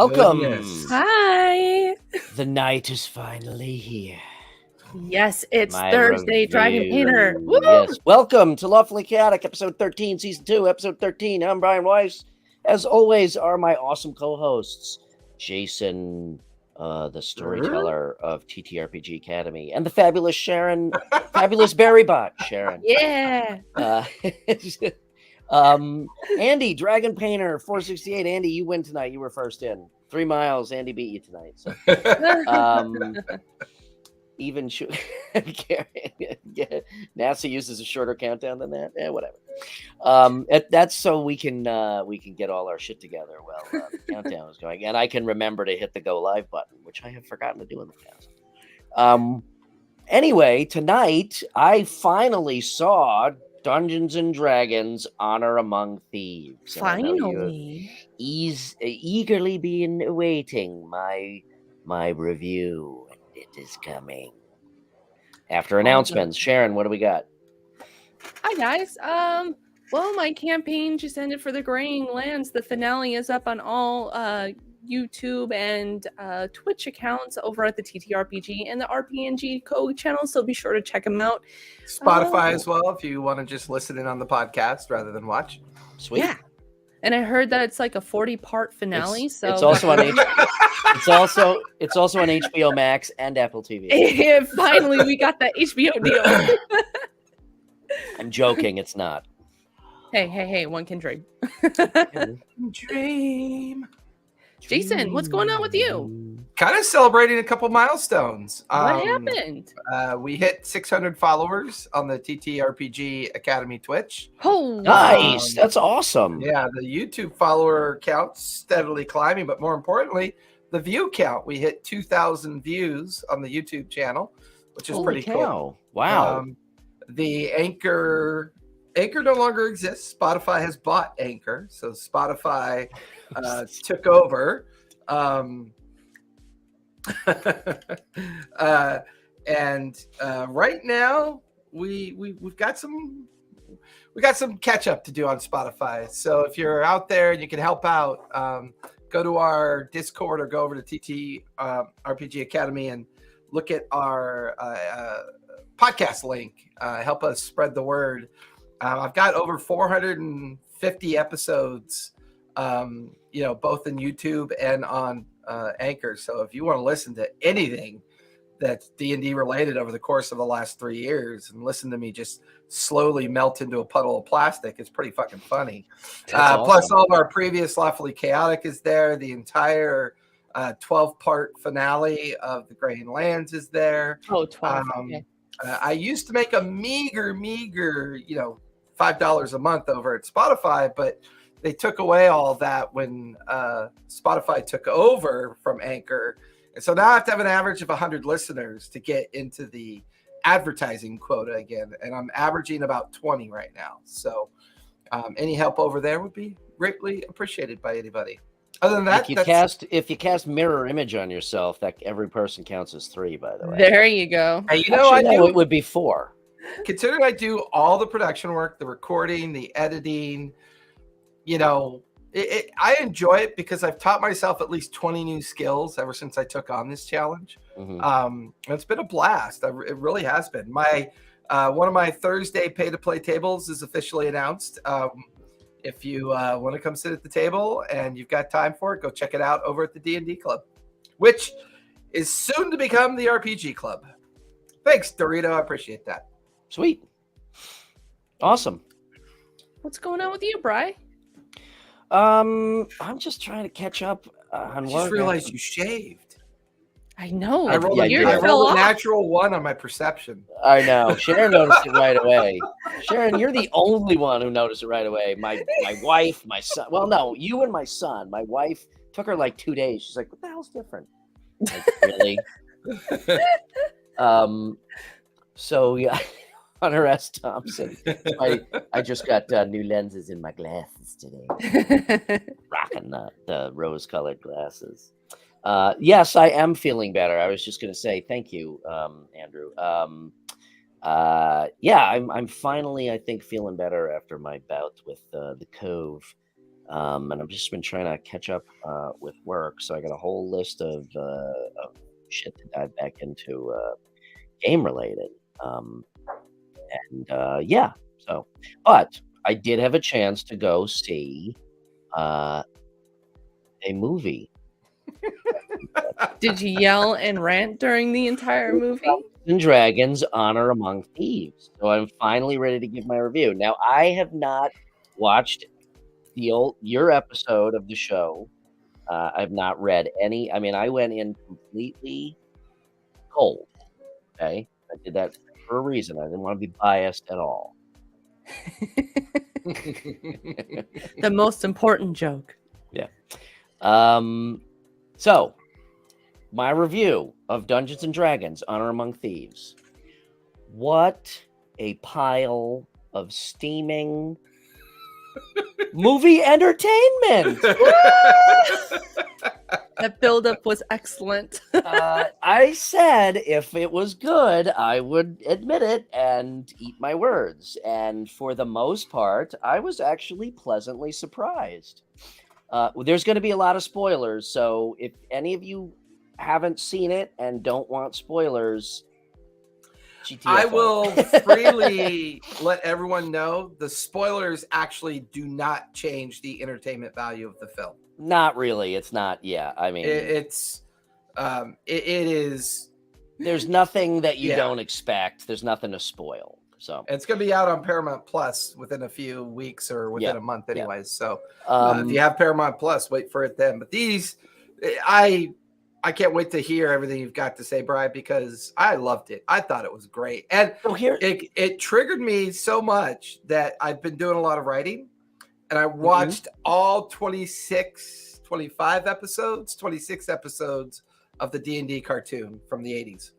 Welcome. Hi. The night is finally here. Yes, it's My Thursday, review. Dragon Painter. Woo! Yes. Welcome to Lawfully Chaotic, episode 13, season 2, episode 13. I'm Bryan Weiss. As always, are my awesome co-hosts, Jason, the storyteller of TTRPG Academy, and the fabulous Sharon, fabulous Berrybot, Sharon. Yeah. Andy, Dragon Painter, 468. Andy, you win tonight. You were first in. 3 miles. Andy beat you tonight. So, even NASA uses a shorter countdown than that. Whatever. That's so we can get all our shit together while the countdown is going, and I can remember to hit the go live button, which I have forgotten to do in the past. Anyway, tonight I finally saw Dungeons and Dragons: Honor Among Thieves. Finally, Eagerly been awaiting my review, and it is coming. After announcements, Sharon, what do we got? Hi guys. Well, my campaign just ended for the Graying Lands. The finale is up on all YouTube and Twitch accounts over at the TTRPG and the RPG Code channel, so be sure to check them out. Spotify as well, if you want to just listen in on the podcast rather than watch. Sweet. Yeah. And I heard that it's like a 40-part finale. It's also on it's also on HBO Max and Apple TV. Finally, we got that HBO deal. I'm joking. It's not. Hey! One can dream. Dream. Jason, what's going on with you? Kind of celebrating a couple milestones. What happened? We hit 600 followers on the TTRPG Academy Twitch. Oh, nice! That's awesome. Yeah, the YouTube follower count steadily climbing, but more importantly, the view count. We hit 2,000 views on the YouTube channel, which is pretty cool. Wow. The Anchor no longer exists. Spotify has bought Anchor, so Spotify took over. And right now we've got some catch up to do on Spotify. So if you're out there and you can help out, go to our Discord or go over to TT RPG Academy and look at our podcast link. Help us spread the word. I've got over 450 episodes, both in YouTube and on Anchor. So if you want to listen to anything that's D&D related over the course of the last 3 years and listen to me just slowly melt into a puddle of plastic, it's pretty fucking funny. Awesome. Plus all of our previous Lawfully Chaotic is there. The entire 12-part finale of the Graying Lands is there. Oh, 12. Okay. I used to make a meager, $5 a month over at Spotify, but they took away all that when Spotify took over from Anchor. And so now I have to have an average of 100 listeners to get into the advertising quota again. And I'm averaging about 20 right now. So any help over there would be greatly appreciated by anybody. Other than that, if you cast mirror image on yourself, that every person counts as 3, by the way. There you go. And it would be 4. Considering I do all the production work, the recording, the editing, I enjoy it because I've taught myself at least 20 new skills ever since I took on this challenge. Mm-hmm. It's been a blast. It really has been. My one of my Thursday pay-to-play tables is officially announced. If you want to come sit at the table and you've got time for it, go check it out over at the D&D Club, which is soon to become the RPG Club. Thanks, Dorito. I appreciate that. Sweet. Awesome. What's going on with you, Bri? I'm just trying to catch up on work. I just realized you shaved. I know. I rolled a natural 1 on my perception. I know. Sharon noticed it right away. Sharon, you're the only one who noticed it right away. My wife, my son. Well, no, you and my son. My wife took her like 2 days. She's like, "What the hell's different?" Like, really? So yeah. Hunter S. Thompson. I just got new lenses in my glasses today. Rocking the rose-colored glasses. Yes, I am feeling better. I was just going to say thank you, Andrew. I'm finally, I think, feeling better after my bout with the Cove. And I've just been trying to catch up with work, so I got a whole list of shit to dive back into, game related. Um, yeah, so, but I did have a chance to go see a movie. Did you yell and rant during the entire movie? And Dragons: Honor Among Thieves. So I'm finally ready to give my review. Now I have not watched your episode of the show. I've not read any. I mean, I went in completely cold. Okay, I did that for a reason. I didn't want to be biased at all. The most important joke. Yeah. So my review of Dungeons and Dragons: Honor Among Thieves. What a pile of steaming movie entertainment. That buildup was excellent. I said if it was good, I would admit it and eat my words. And for the most part, I was actually pleasantly surprised. There's going to be a lot of spoilers, so if any of you haven't seen it and don't want spoilers, I will freely let everyone know the spoilers actually do not change the entertainment value of the film. Not really. It's not. Yeah. I mean, it is. There's nothing that you don't expect. There's nothing to spoil. So it's going to be out on Paramount Plus within a few weeks or within a month, anyways. So if you have Paramount Plus, wait for it then. But these, I can't wait to hear everything you've got to say, Bryan, because I loved it. I thought it was great, and it triggered me so much that I've been doing a lot of writing. And I watched all 26 episodes of the D&D cartoon from the 80s.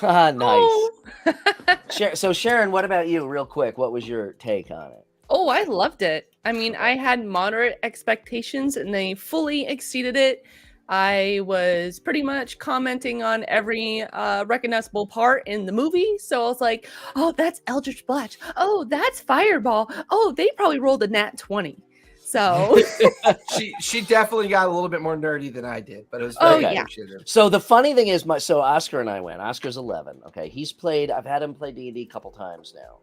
Nice. So Sharon, what about you real quick? What was your take on it? Oh, I loved it. I mean, I had moderate expectations and they fully exceeded it. I was pretty much commenting on every recognizable part in the movie. So I was like, oh, that's Eldritch Blast. Oh, that's Fireball. Oh, they probably rolled a nat 20. So she definitely got a little bit more nerdy than I did, but it was very appreciative. So the funny thing is, Oscar and I went. Oscar's 11. Okay, I've had him play D&D a couple times now.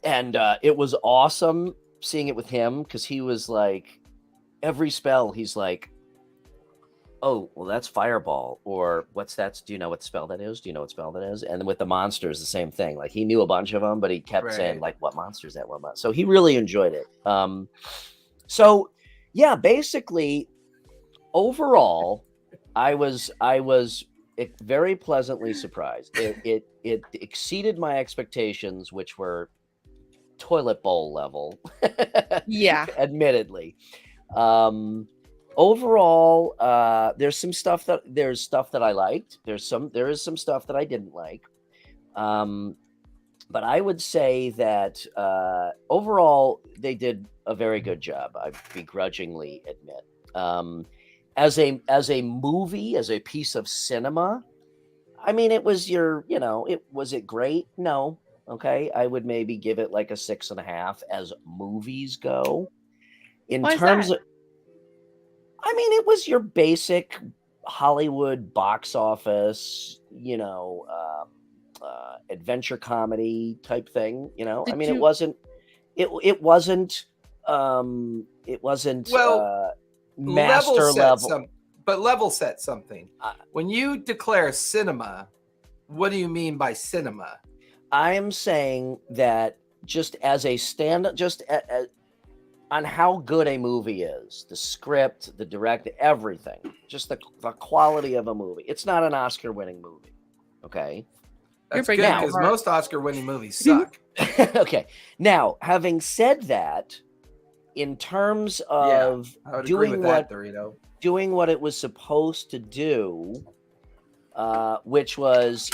And it was awesome seeing it with him because he was like, every spell, he's like, oh, well, that's Fireball, or what's that? Do you know what spell that is? Do you know what spell that is? And with the monsters, the same thing. Like he knew a bunch of them, but he kept saying like, what monster is that? What monster? So he really enjoyed it. So yeah, basically, overall, I was very pleasantly surprised. It exceeded my expectations, which were toilet bowl level. Yeah, admittedly. Overall, there's stuff that I liked. There is some stuff that I didn't like. But I would say that overall they did a very good job. I begrudgingly admit. As a movie, as a piece of cinema, I mean, it was was it great? No. Okay. I would maybe give it like a 6.5 as movies go. Why terms of, I mean, it was your basic Hollywood box office, adventure comedy type thing. I mean, it wasn't master level. But level set something. When you declare cinema, what do you mean by cinema? I am saying that just as a on how good a movie is, the script, the direct, everything, just the quality of a movie. It's not an Oscar-winning movie, okay? That's good because most Oscar-winning movies suck. Okay. Now, having said that, in terms of doing what it was supposed to do, which was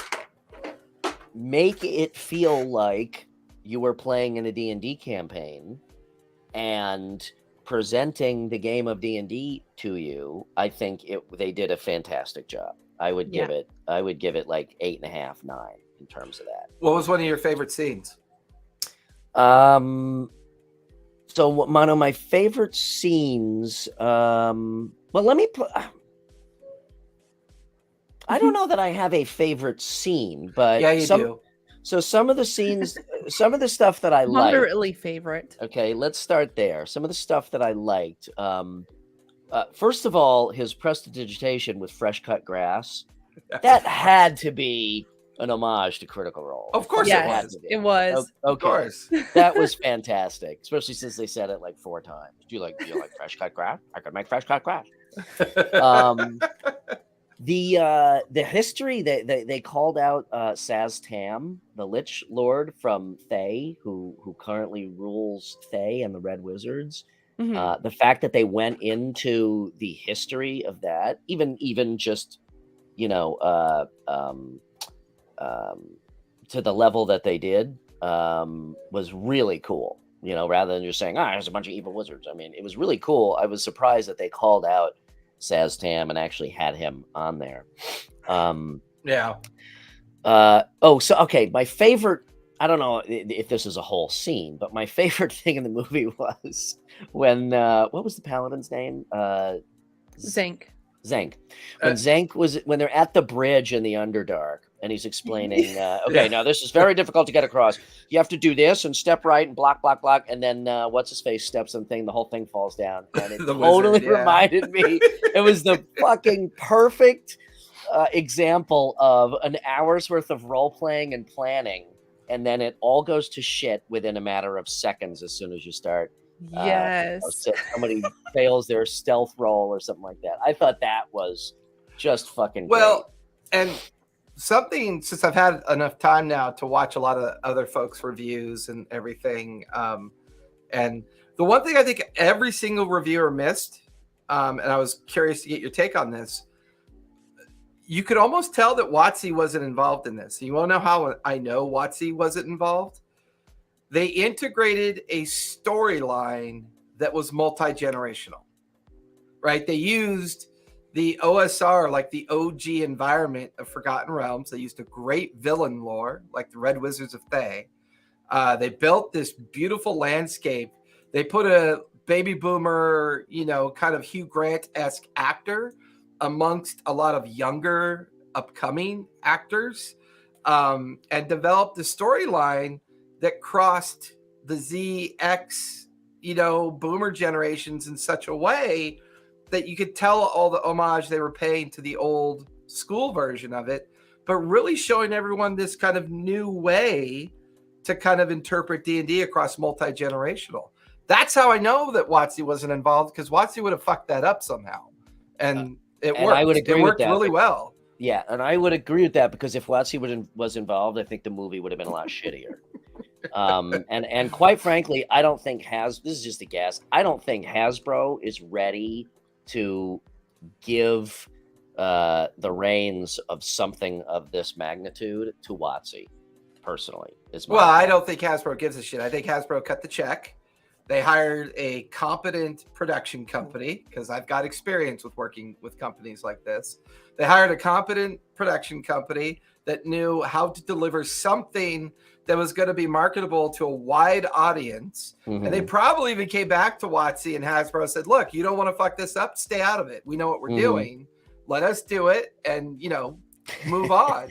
make it feel like you were playing in a D&D campaign and presenting the game of D&D to you, I think they did a fantastic job. I would give it like 8.5, 9 in terms of that. What was one of your favorite scenes? So one of my favorite scenes. Well, let me put. I don't know that I have a favorite scene, but Yeah, you do. So some of the scenes, some of the stuff that I like. Moderately favorite. Okay, let's start there. Some of the stuff that I liked. First of all, his prestidigitation with fresh cut grass. That had to be an homage to Critical Role. Of course Yes, it was. it was. Okay, Of course. that was fantastic, especially since they said it like 4 times. Do you like fresh cut grass? I could make fresh cut grass. The history they called out Saz Tam, the Lich Lord from Thay, who currently rules Thay and the Red Wizards. Mhm. The fact that they went into the history of that, even just to the level that they did, was really cool. Rather than just saying, there's a bunch of evil wizards. I mean, it was really cool. I was surprised that they called out Saz Tam and actually had him on there. Yeah. Okay. My favorite, I don't know if this is a whole scene, but my favorite thing in the movie was when, what was the paladin's name? Zank. Zank. When they're at the bridge in the Underdark and he's explaining, now this is very difficult to get across. You have to do this and step right and block. And then what's his face steps on thing. The whole thing falls down. And it totally reminded me. It was the fucking perfect example of an hour's worth of role playing and planning. And then it all goes to shit within a matter of seconds as soon as you start. Yes. Somebody fails their stealth roll or something like that. I thought that was just fucking well, great. And something, since I've had enough time now to watch a lot of other folks' reviews and everything, and the one thing I think every single reviewer missed, and I was curious to get your take on this, you could almost tell that WotC wasn't involved in this. You want to know how I know WotC wasn't involved? They integrated a storyline that was multi-generational, right? They used the OSR, like the OG environment of Forgotten Realms. They used a great villain lore, like the Red Wizards of Thay. They built this beautiful landscape. They put a baby boomer, kind of Hugh Grant-esque actor amongst a lot of younger upcoming actors, and developed the storyline that crossed the ZX, boomer generations in such a way that you could tell all the homage they were paying to the old school version of it, but really showing everyone this kind of new way to kind of interpret D&D across multi-generational. That's how I know that WotC wasn't involved, because WotC would have fucked that up somehow. And it worked. I would agree it worked with that, really well. Yeah, and I would agree with that, because if WotC was involved, I think the movie would have been a lot shittier. And quite frankly, I don't think this is just a guess. I don't think Hasbro is ready to give the reins of something of this magnitude to WotC. Personally, I don't think Hasbro gives a shit. I think Hasbro cut the check. They hired a competent production company, because I've got experience with working with companies like this. They hired a competent production company that knew how to deliver something that was going to be marketable to a wide audience. Mm-hmm. And they probably even came back to WotC and Hasbro and said, look, you don't want to fuck this up? Stay out of it. We know what we're doing. Let us do it and, move on,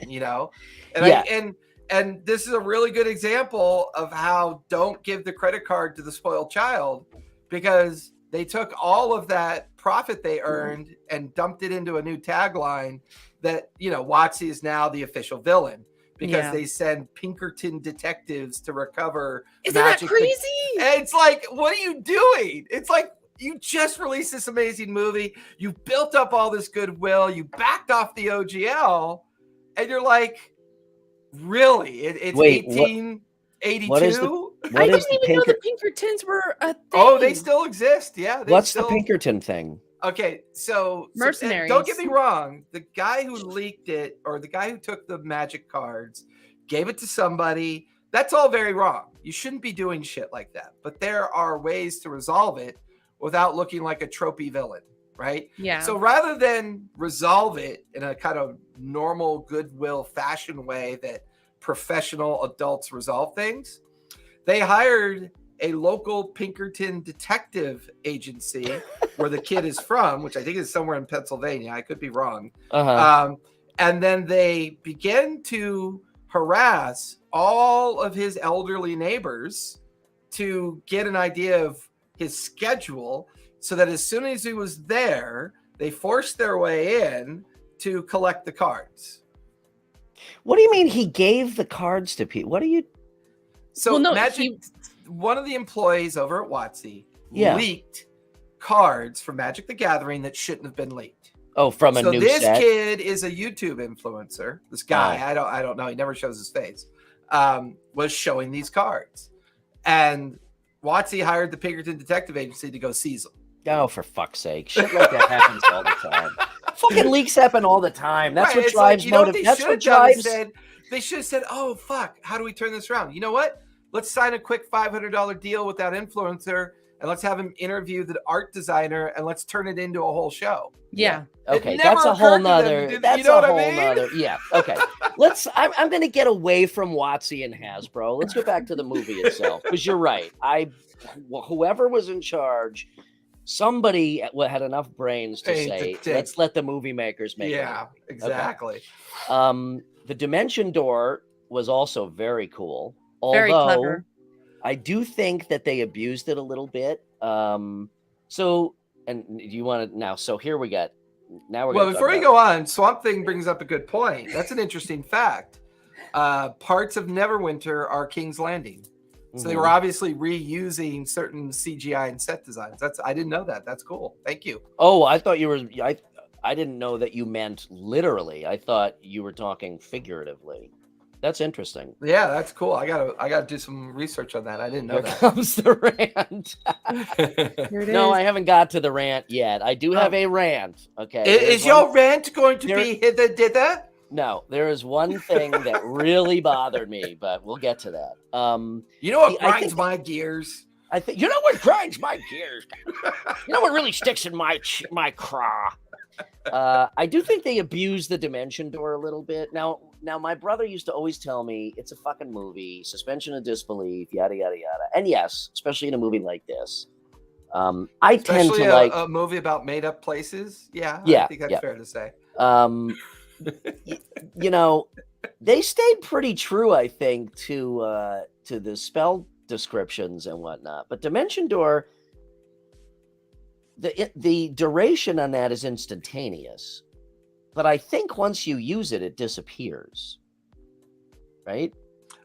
And this is a really good example of how don't give the credit card to the spoiled child, because they took all of that profit they earned and dumped it into a new tagline that, WotC is now the official villain, because they send Pinkerton detectives to recover. Isn't that crazy? And it's like, what are you doing? It's like, you just released this amazing movie. You built up all this goodwill. You backed off the OGL, and you're like, really? It's 1882? I didn't even know the Pinkertons were a thing. Oh, they still exist. Yeah. What's the Pinkerton thing? Okay, so mercenaries. Don't get me wrong. The guy who leaked it, or the guy who took the magic cards, gave it to somebody. That's all very wrong. You shouldn't be doing shit like that. But there are ways to resolve it without looking like a tropey villain, right? Yeah. So rather than resolve it in a kind of normal goodwill fashion way that professional adults resolve things, they hired a local Pinkerton detective agency where the kid is from, which I think is somewhere in Pennsylvania. I could be wrong. And then they begin to harass all of his elderly neighbors to get an idea of his schedule, so that as soon as he was there, they forced their way in to collect the cards. What do you mean he gave the cards to people? What do you? So Well, no, Magic, one of the employees over at WotC Yeah. leaked cards from Magic the Gathering that shouldn't have been leaked. Oh, from a new this set? kid is a YouTube influencer. This guy, I don't know. He never shows his face. Was showing these cards, and WotC hired the Pinkerton Detective Agency to go seize them. Oh, for fuck's sake! Shit like that happens all the time. Fucking leaks happen all the time. That's what drives motive. That's what drives. They should have said, "Oh fuck, how do we turn this around? You know what? Let's sign a quick $500 deal with that influencer, and let's have him interview the art designer, and let's turn it into a whole show." Yeah. Okay, that's a whole nother. That's a whole nother. Yeah. Okay. I'm going to get away from WotC and Hasbro. Let's go back to the movie itself, because you're right. Whoever was in charge, somebody had enough brains to say, let's let the movie makers make it. Yeah, exactly. Okay. The Dimension Door was also very cool. Very although clever. I do think that they abused it a little bit. And you want to now? So here we got. Now we're. Well, before we go on, Swamp Thing brings up a good point. That's an interesting fact. Parts of Neverwinter are King's Landing, so they were obviously reusing certain CGI and set designs. I didn't know that. That's cool. Thank you. Oh, I thought you were. I didn't know that you meant literally. I thought you were talking figuratively. That's interesting. Yeah, that's cool. I gotta do some research on that. I didn't know Here comes the rant. Here it No, is. I haven't got to the rant yet. I do have a rant. Okay. Is your rant going to be hither dither? No, there is one thing that really bothered me, but we'll get to that. You know what grinds my gears? I think you know what grinds my gears. You know what really sticks in my craw. I do think they abuse the Dimension Door a little bit. Now, my brother used to always tell me it's a fucking movie, suspension of disbelief, yada yada yada. And yes, especially in a movie like this, I tend to like a movie about made up places. Yeah, yeah, I think that's fair to say. You know, they stayed pretty true, I think, to the spell descriptions and whatnot. But Dimension Door, the duration on that is instantaneous, but I think once you use it, it disappears. Right?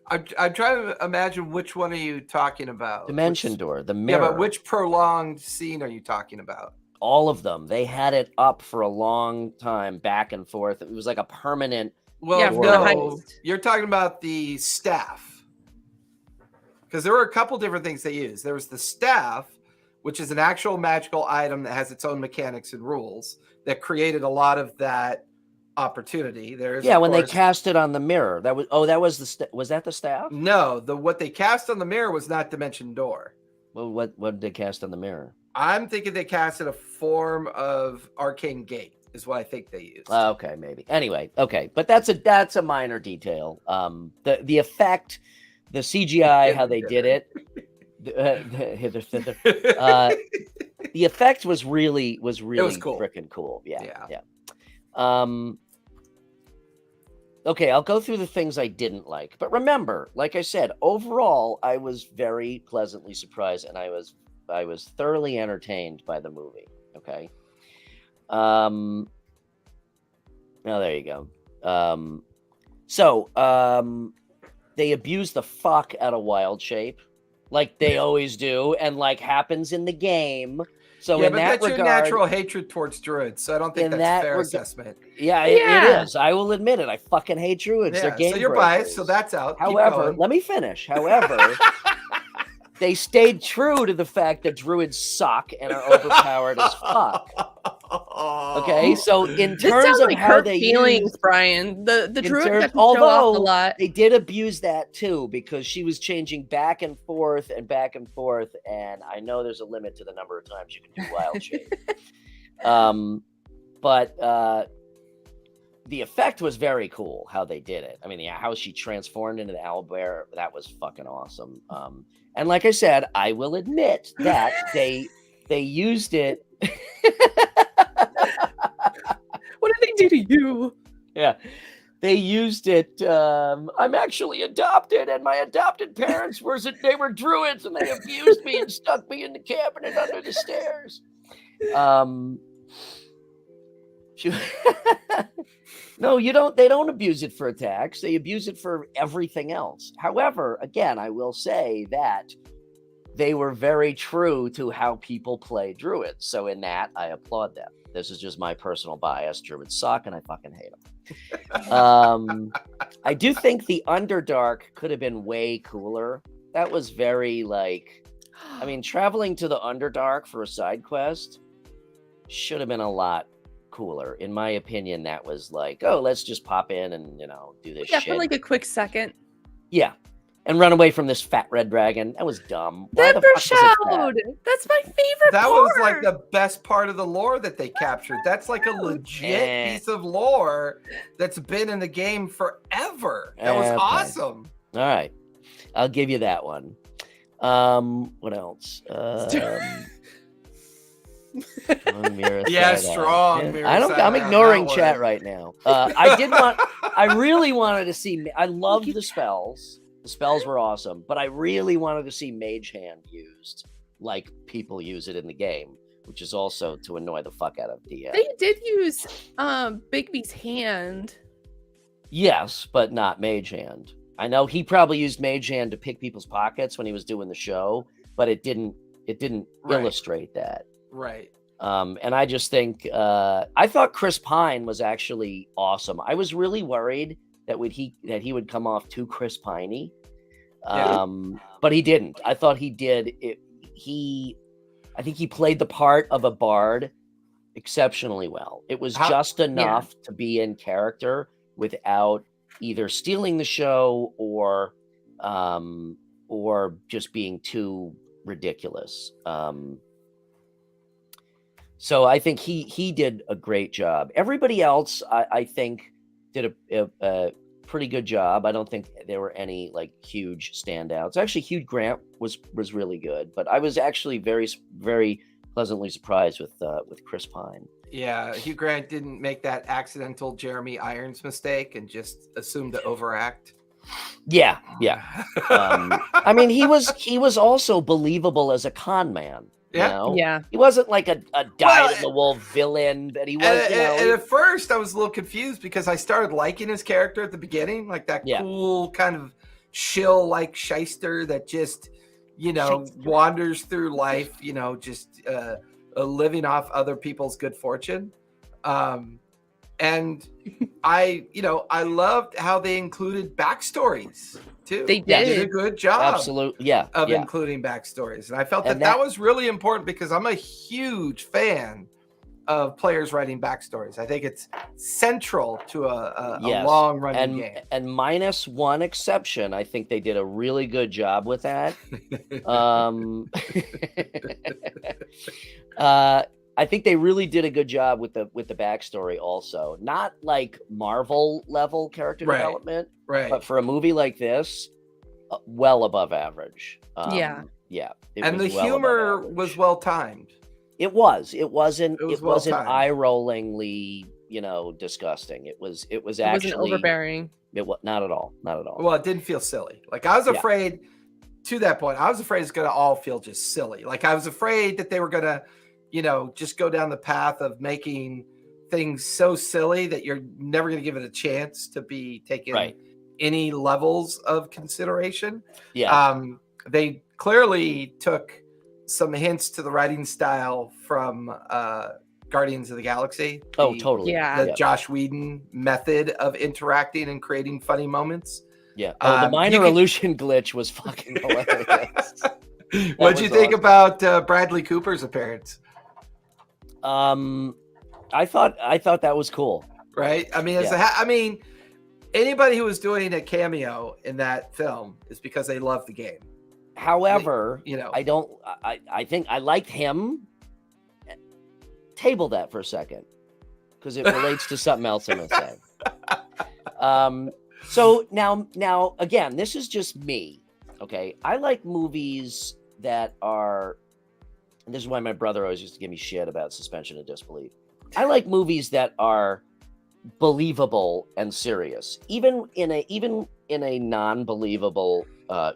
I'm trying to imagine which one are you talking about? Dimension Door, the mirror. Yeah, but which prolonged scene are you talking about? All of them. They had it up for a long time, back and forth. It was like a permanent. Well, Yeah, no, you're talking about the staff. Because there were a couple different things they used. There was the staff, which is an actual magical item that has its own mechanics and rules that created a lot of that opportunity. There's when they cast it on the mirror. That was was that the staff? No, what they cast on the mirror was not Dimension Door. Well, what did they cast on the mirror? I'm thinking they casted a form of Arcane Gate is what I think they used. Okay, maybe. Anyway, okay, but that's a minor detail. The effect, the CGI, how they did it, the effect was really cool. freaking cool. Yeah. Okay, I'll go through the things I didn't like, but remember, like I said, overall, I was very pleasantly surprised, and I was thoroughly entertained by the movie. Okay. Now there you go. They abuse the fuck out of Wild Shape, like they always do, and like happens in the game. So yeah, in but that that's regard, your natural hatred towards druids, so I don't think that's a fair assessment. Yeah, it is. I will admit it. I fucking hate druids. They're game so you're breakers. biased, so that's out. However, let me finish. However, they stayed true to the fact that druids suck and are overpowered as fuck. Okay, so in terms of like how hurt they feelings, use, Brian, the druid got to show although off a lot. they did abuse that too, because she was changing back and forth, and I know there's a limit to the number of times you can do wild shape. But the effect was very cool how they did it. I mean, how she transformed into the owlbear, that was fucking awesome. And like I said, I will admit that they used it. What did they do to you? Yeah, they used it. I'm actually adopted, and my adopted parents they were druids, and they abused me and stuck me in the cabinet under the stairs. No, you don't. They don't abuse it for attacks. They abuse it for everything else. However, again, I will say that they were very true to how people play druids. So in that, I applaud them. This is just my personal bias. Druids suck, and I fucking hate them. I do think the Underdark could have been way cooler. That was very I mean, traveling to the Underdark for a side quest should have been a lot cooler. In my opinion, that was oh, let's just pop in and, do this shit. For a quick second. Yeah. And run away from this fat red dragon. That was dumb. Shout! That's my favorite That part. was the best part of the lore that they captured. That's a legit piece of lore that's been in the game forever. That was awesome. All right. I'll give you that one. What else? Yeah, strong. I'm ignoring chat right now. I really wanted to see. I loved the spells. The spells were awesome, but I really wanted to see Mage Hand used like people use it in the game, which is also to annoy the fuck out of DM. They did use Bigby's hand. Yes, but not Mage Hand. I know he probably used Mage Hand to pick people's pockets when he was doing the show, but it didn't illustrate that. Right. And I just think I thought Chris Pine was actually awesome. I was really worried that he would come off too Chris Piney. But he didn't. I thought he did it. I think he played the part of a bard exceptionally well. It was just enough to be in character without either stealing the show or just being too ridiculous. So I think he did a great job. Everybody else, I think, did a pretty good job. I don't think there were any huge standouts. Actually, Hugh Grant was really good, but I was actually very, very pleasantly surprised with Chris Pine. Yeah, Hugh Grant didn't make that accidental Jeremy Irons mistake and just assumed to overact. Yeah. I mean, he was also believable as a con man. Yeah. He wasn't like a dyed-in-the-wool villain, but he was. And at first, I was a little confused because I started liking his character at the beginning, like that cool kind of shill-like shyster that just, wanders through life, just living off other people's good fortune. And I loved how they included backstories too. They did a good job. Absolutely, of including backstories, and I felt that was really important because I'm a huge fan of players writing backstories. I think it's central to a long-running game. And minus one exception, I think they did a really good job with that. I think they really did a good job with the backstory also. Not like Marvel level character development, but for a movie like this, well above average. Yeah. And the humor was well timed. It wasn't eye-rollingly, disgusting. It was actually wasn't overbearing. It was not at all. Well, it didn't feel silly. I was afraid to that point. I was afraid it's going to all feel just silly. I was afraid that they were going to just go down the path of making things so silly that you're never going to give it a chance to be taken any levels of consideration. They clearly took some hints to the writing style from Guardians of the Galaxy. Totally. The Josh Whedon method of interacting and creating funny moments. Yeah. The minor illusion glitch was fucking hilarious. What'd you think about Bradley Cooper's appearance? I thought that was cool. Right? I mean, anybody who was doing a cameo in that film is because they love the game. However, I think I liked him. Table that for a second, because it relates to something else I'm gonna say. So now again, this is just me. Okay, I like movies that are. And this is why my brother always used to give me shit about suspension of disbelief. I like movies that are believable and serious, even in a non-believable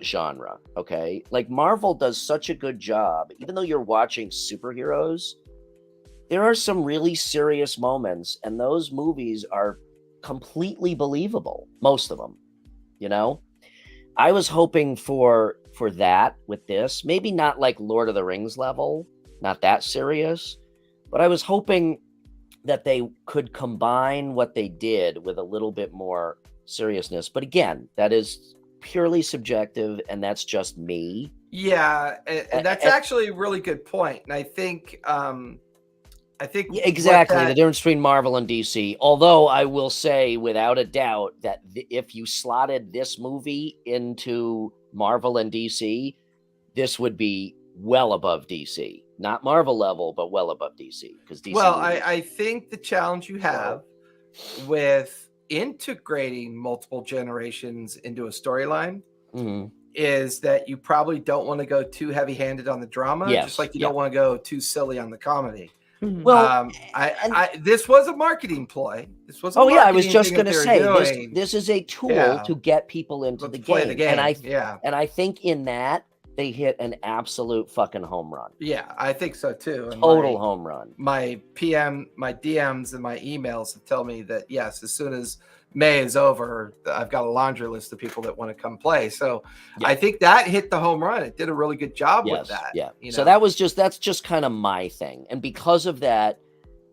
genre. Okay, like Marvel does such a good job. Even though you're watching superheroes, there are some really serious moments, and those movies are completely believable. Most of them, you know. I was hoping for that with this. Maybe not like Lord of the Rings level, not that serious, but I was hoping that they could combine what they did with a little bit more seriousness. But again, that is purely subjective, and that's just me. Yeah, and that's actually a really good point. And I think Yeah, exactly the difference between Marvel and DC. Although I will say, without a doubt, that if you slotted this movie into Marvel and DC, this would be well above DC. Not Marvel level, but well above DC. Because DC. Well, I think the challenge you have with integrating multiple generations into a storyline is that you probably don't want to go too heavy-handed on the drama, just like you don't want to go too silly on the comedy. Well, this was a marketing ploy. This was I was just going to say this is a tool to get people into the game. And I think in that they hit an absolute fucking home run. Yeah, I think so too. And total home run. My DMs and my emails tell me that yes, as soon as May is over, I've got a laundry list of people that want to come play. So I think that hit the home run. It did a really good job with that. Yeah. So that's just kind of my thing. And because of that,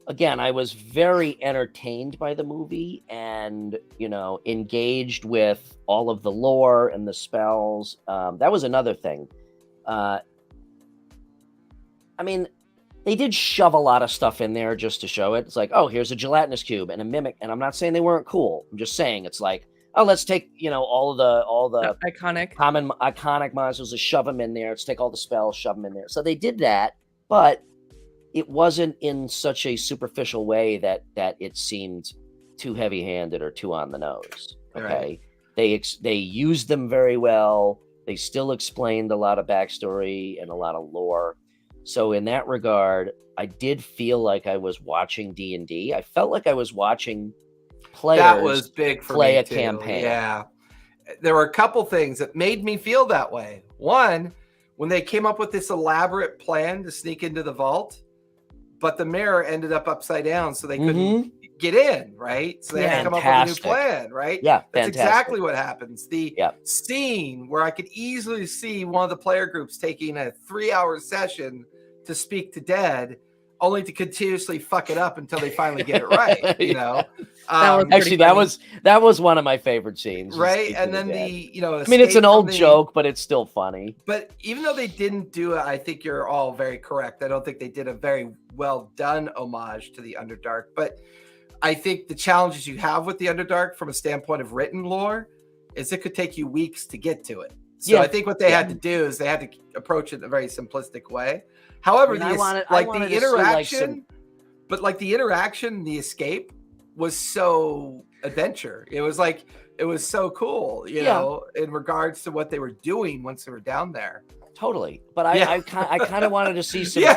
again, I was very entertained by the movie and, engaged with all of the lore and the spells. That was another thing. They did shove a lot of stuff in there just to show it. It's like, oh, here's a gelatinous cube and a mimic. And I'm not saying they weren't cool. I'm just saying it's like, oh, let's take, all the iconic monsters and shove them in there. Let's take all the spells, shove them in there. So they did that, but it wasn't in such a superficial way that it seemed too heavy-handed or too on the nose. Okay. Right. They used them very well. They still explained a lot of backstory and a lot of lore. So in that regard, I did feel like I was watching D&D. I felt like I was watching players that was big for play me a too. campaign. Yeah. There were a couple things that made me feel that way. One, when they came up with this elaborate plan to sneak into the vault, but the mirror ended up upside down, so they couldn't get in, right? So they had to come up with a new plan, right? Yeah, that's exactly what happens. The scene where I could easily see one of the player groups taking a 3-hour session to speak to dead, only to continuously fuck it up until they finally get it right. Actually, that was one of my favorite scenes, right? And then it's an old joke, but it's still funny. But even though they didn't do it, I think you're all very correct. I don't think they did a very well done homage to the Underdark. But I think the challenges you have with the Underdark from a standpoint of written lore is it could take you weeks to get to it. So I think what they had to do is they had to approach it in a very simplistic way. However, the interaction, the escape was so adventure. It was so cool, in regards to what they were doing once they were down there. Totally. But I kind of wanted to see some go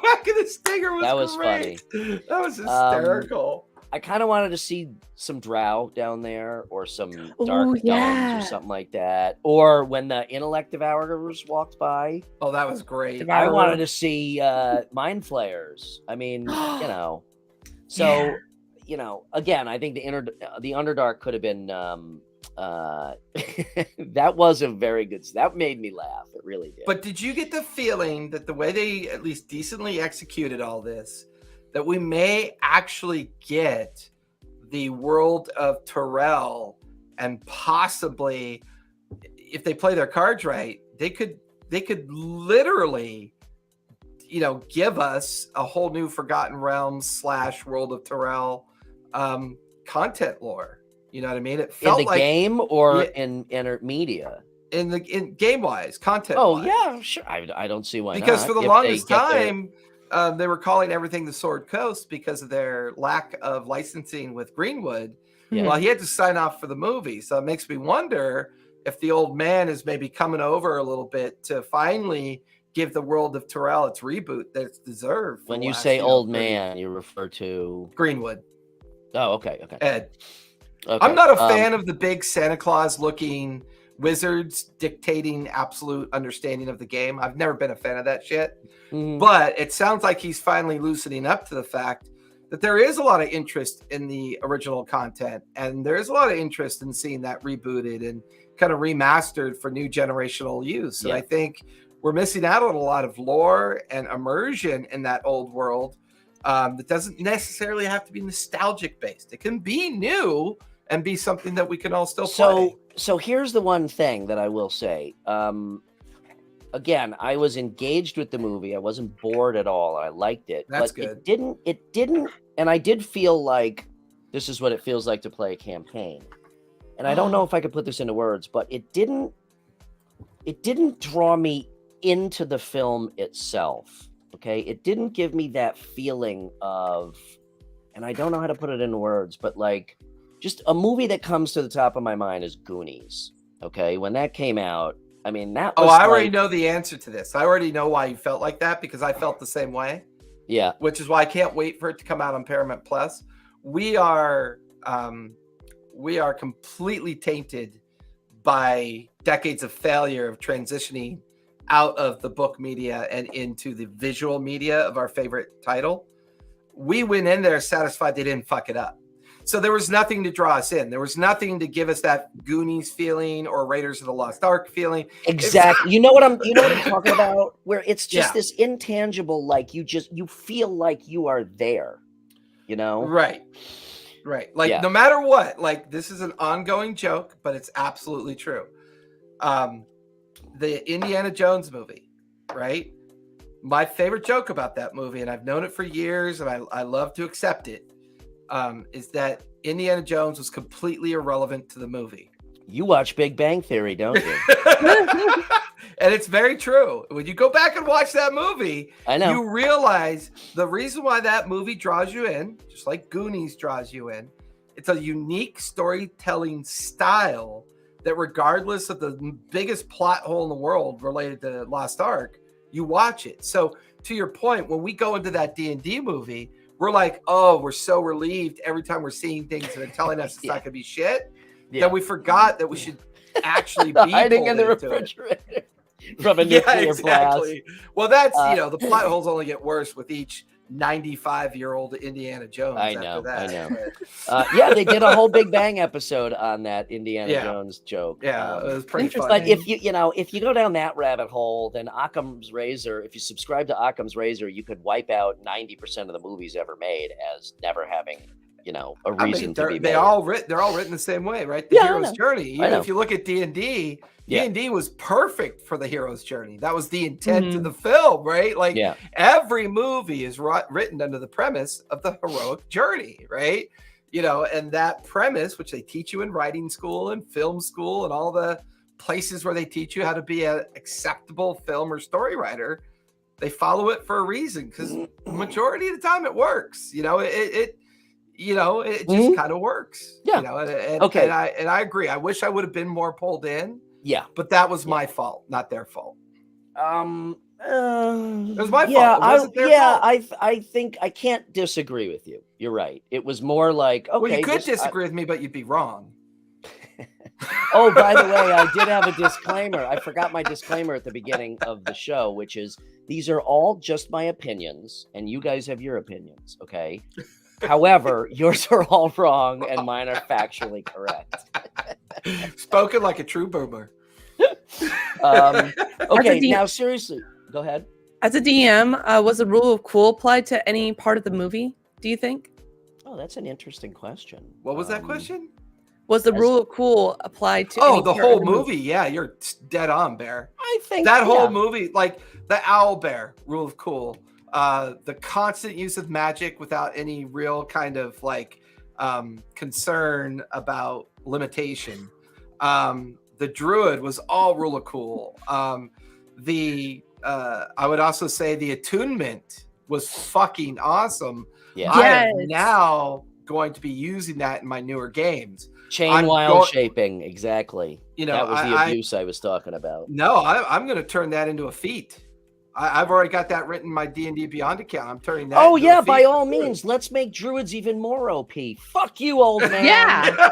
back in the stinger was great. Funny. That was hysterical. I kind of wanted to see some drow down there or some dark domes or something like that. Or when the intellect devourers walked by. Oh, that was great. I wanted to see mind flayers. So, again, I think the Underdark could have been that was a very good. That made me laugh. It really did. But did you get the feeling that the way they at least decently executed all this, that we may actually get the world of Terrell, and possibly, if they play their cards right, they could literally, give us a whole new Forgotten Realms / World of Terrell content lore. You know what I mean? It felt in the game or in media. In game wise, content. Oh yeah, sure. I don't see why. Because for the longest time. They were calling everything the Sword Coast because of their lack of licensing with Greenwood. Yeah. Well, he had to sign off for the movie. So it makes me wonder if the old man is maybe coming over a little bit to finally give the world of Terrell its reboot that it's deserved. When you say old man, you refer to Greenwood. Oh, okay. Ed. Okay. I'm not a fan of the big Santa Claus looking wizards dictating absolute understanding of the game. I've never been a fan of that shit. Mhm. But it sounds like he's finally loosening up to the fact that there is a lot of interest in the original content, and there is a lot of interest in seeing that rebooted and kind of remastered for new generational use. And I think we're missing out on a lot of lore and immersion in that old world that doesn't necessarily have to be nostalgic based. It can be new and be something that we can all still play. So here's the one thing that I will say. Again, I was engaged with the movie. I wasn't bored at all. I liked it. That's but good. It didn't, and I did feel like this is what it feels like to play a campaign. And I don't know if I could put this into words, but it didn't draw me into the film itself. Okay. It didn't give me that feeling of, and I don't know how to put it into words, but like just a movie that comes to the top of my mind is Goonies. Okay. When that came out, I mean, that was I already know the answer to this. I already know why you felt like that, because I felt the same way. Yeah. Which is why I can't wait for it to come out on Paramount Plus. We are completely tainted by decades of failure of transitioning out of the book media and into the visual media of our favorite title. We went in there satisfied they didn't fuck it up. So there was nothing to draw us in. There was nothing to give us that Goonies feeling or Raiders of the Lost Ark feeling. Exactly. You know what I'm talking about? Where it's just this intangible, like you feel like you are there, you know? Right. Like no matter what, like this is an ongoing joke, but it's absolutely true. The Indiana Jones movie, right? My favorite joke about that movie, and I've known it for years and I love to accept it, is that Indiana Jones was completely irrelevant to the movie. You watch Big Bang Theory, don't you? And it's very true. When you go back and watch that movie, I know. you realize the reason why that movie draws you in, just like Goonies draws you in, it's a unique storytelling style that regardless of the biggest plot hole in the world related to Lost Ark, you watch it. So to your point, when we go into that D&D movie, we're like, oh, we're so relieved every time we're seeing things that are telling us it's not going to be shit, that we forgot that we should actually be hiding in the refrigerator from a nuclear blast. Well, that's, the plot holes only get worse with each 95-year-old Indiana Jones. I know. They did a whole Big Bang episode on that Indiana Jones joke. Yeah, it was pretty funny. But if you go down that rabbit hole, then Occam's razor, if you subscribe to Occam's razor, you could wipe out 90% of the movies ever made as never having, a reason to be made. They're all written the same way, right? The hero's journey. Even if you look at D&D, D&D was perfect for the hero's journey. That was the intent of the film, right? Like every movie is written under the premise of the heroic journey, right? And that premise, which they teach you in writing school and film school and all the places where they teach you how to be an acceptable film or story writer, they follow it for a reason, because majority of the time it works. It just kind of works. Yeah. And I agree. I wish I would have been more pulled in. Yeah. But that was my fault, not their fault. It was my fault. It wasn't their fault. I think I can't disagree with you. You're right. It was more like, okay. Well, you could disagree with me, but you'd be wrong. Oh, by the way, I did have a disclaimer. I forgot my disclaimer at the beginning of the show, which is these are all just my opinions, and you guys have your opinions, okay? However, yours are all wrong and mine are factually correct. Spoken like a true boomer. Okay, now seriously, go ahead. As a DM, was the rule of cool applied to any part of the movie, do you think? Oh, that's an interesting question. What was that question? Was the rule of cool applied to the whole movie? Yeah, you're dead on, Bear. I think that whole movie, like the owl bear rule of cool, the constant use of magic without any real kind of like concern about limitation. The druid was all rule of cool. I would also say the attunement was fucking awesome. Yeah. I have now going to be using that in my newer games. Chain wild shaping, exactly. You know, that was the abuse I was talking about. No, I'm going to turn that into a feat. I've already got that written in my D&D Beyond account. I'm turning that. Oh yeah, by all means, let's make druids even more OP. Fuck you, old man. Yeah.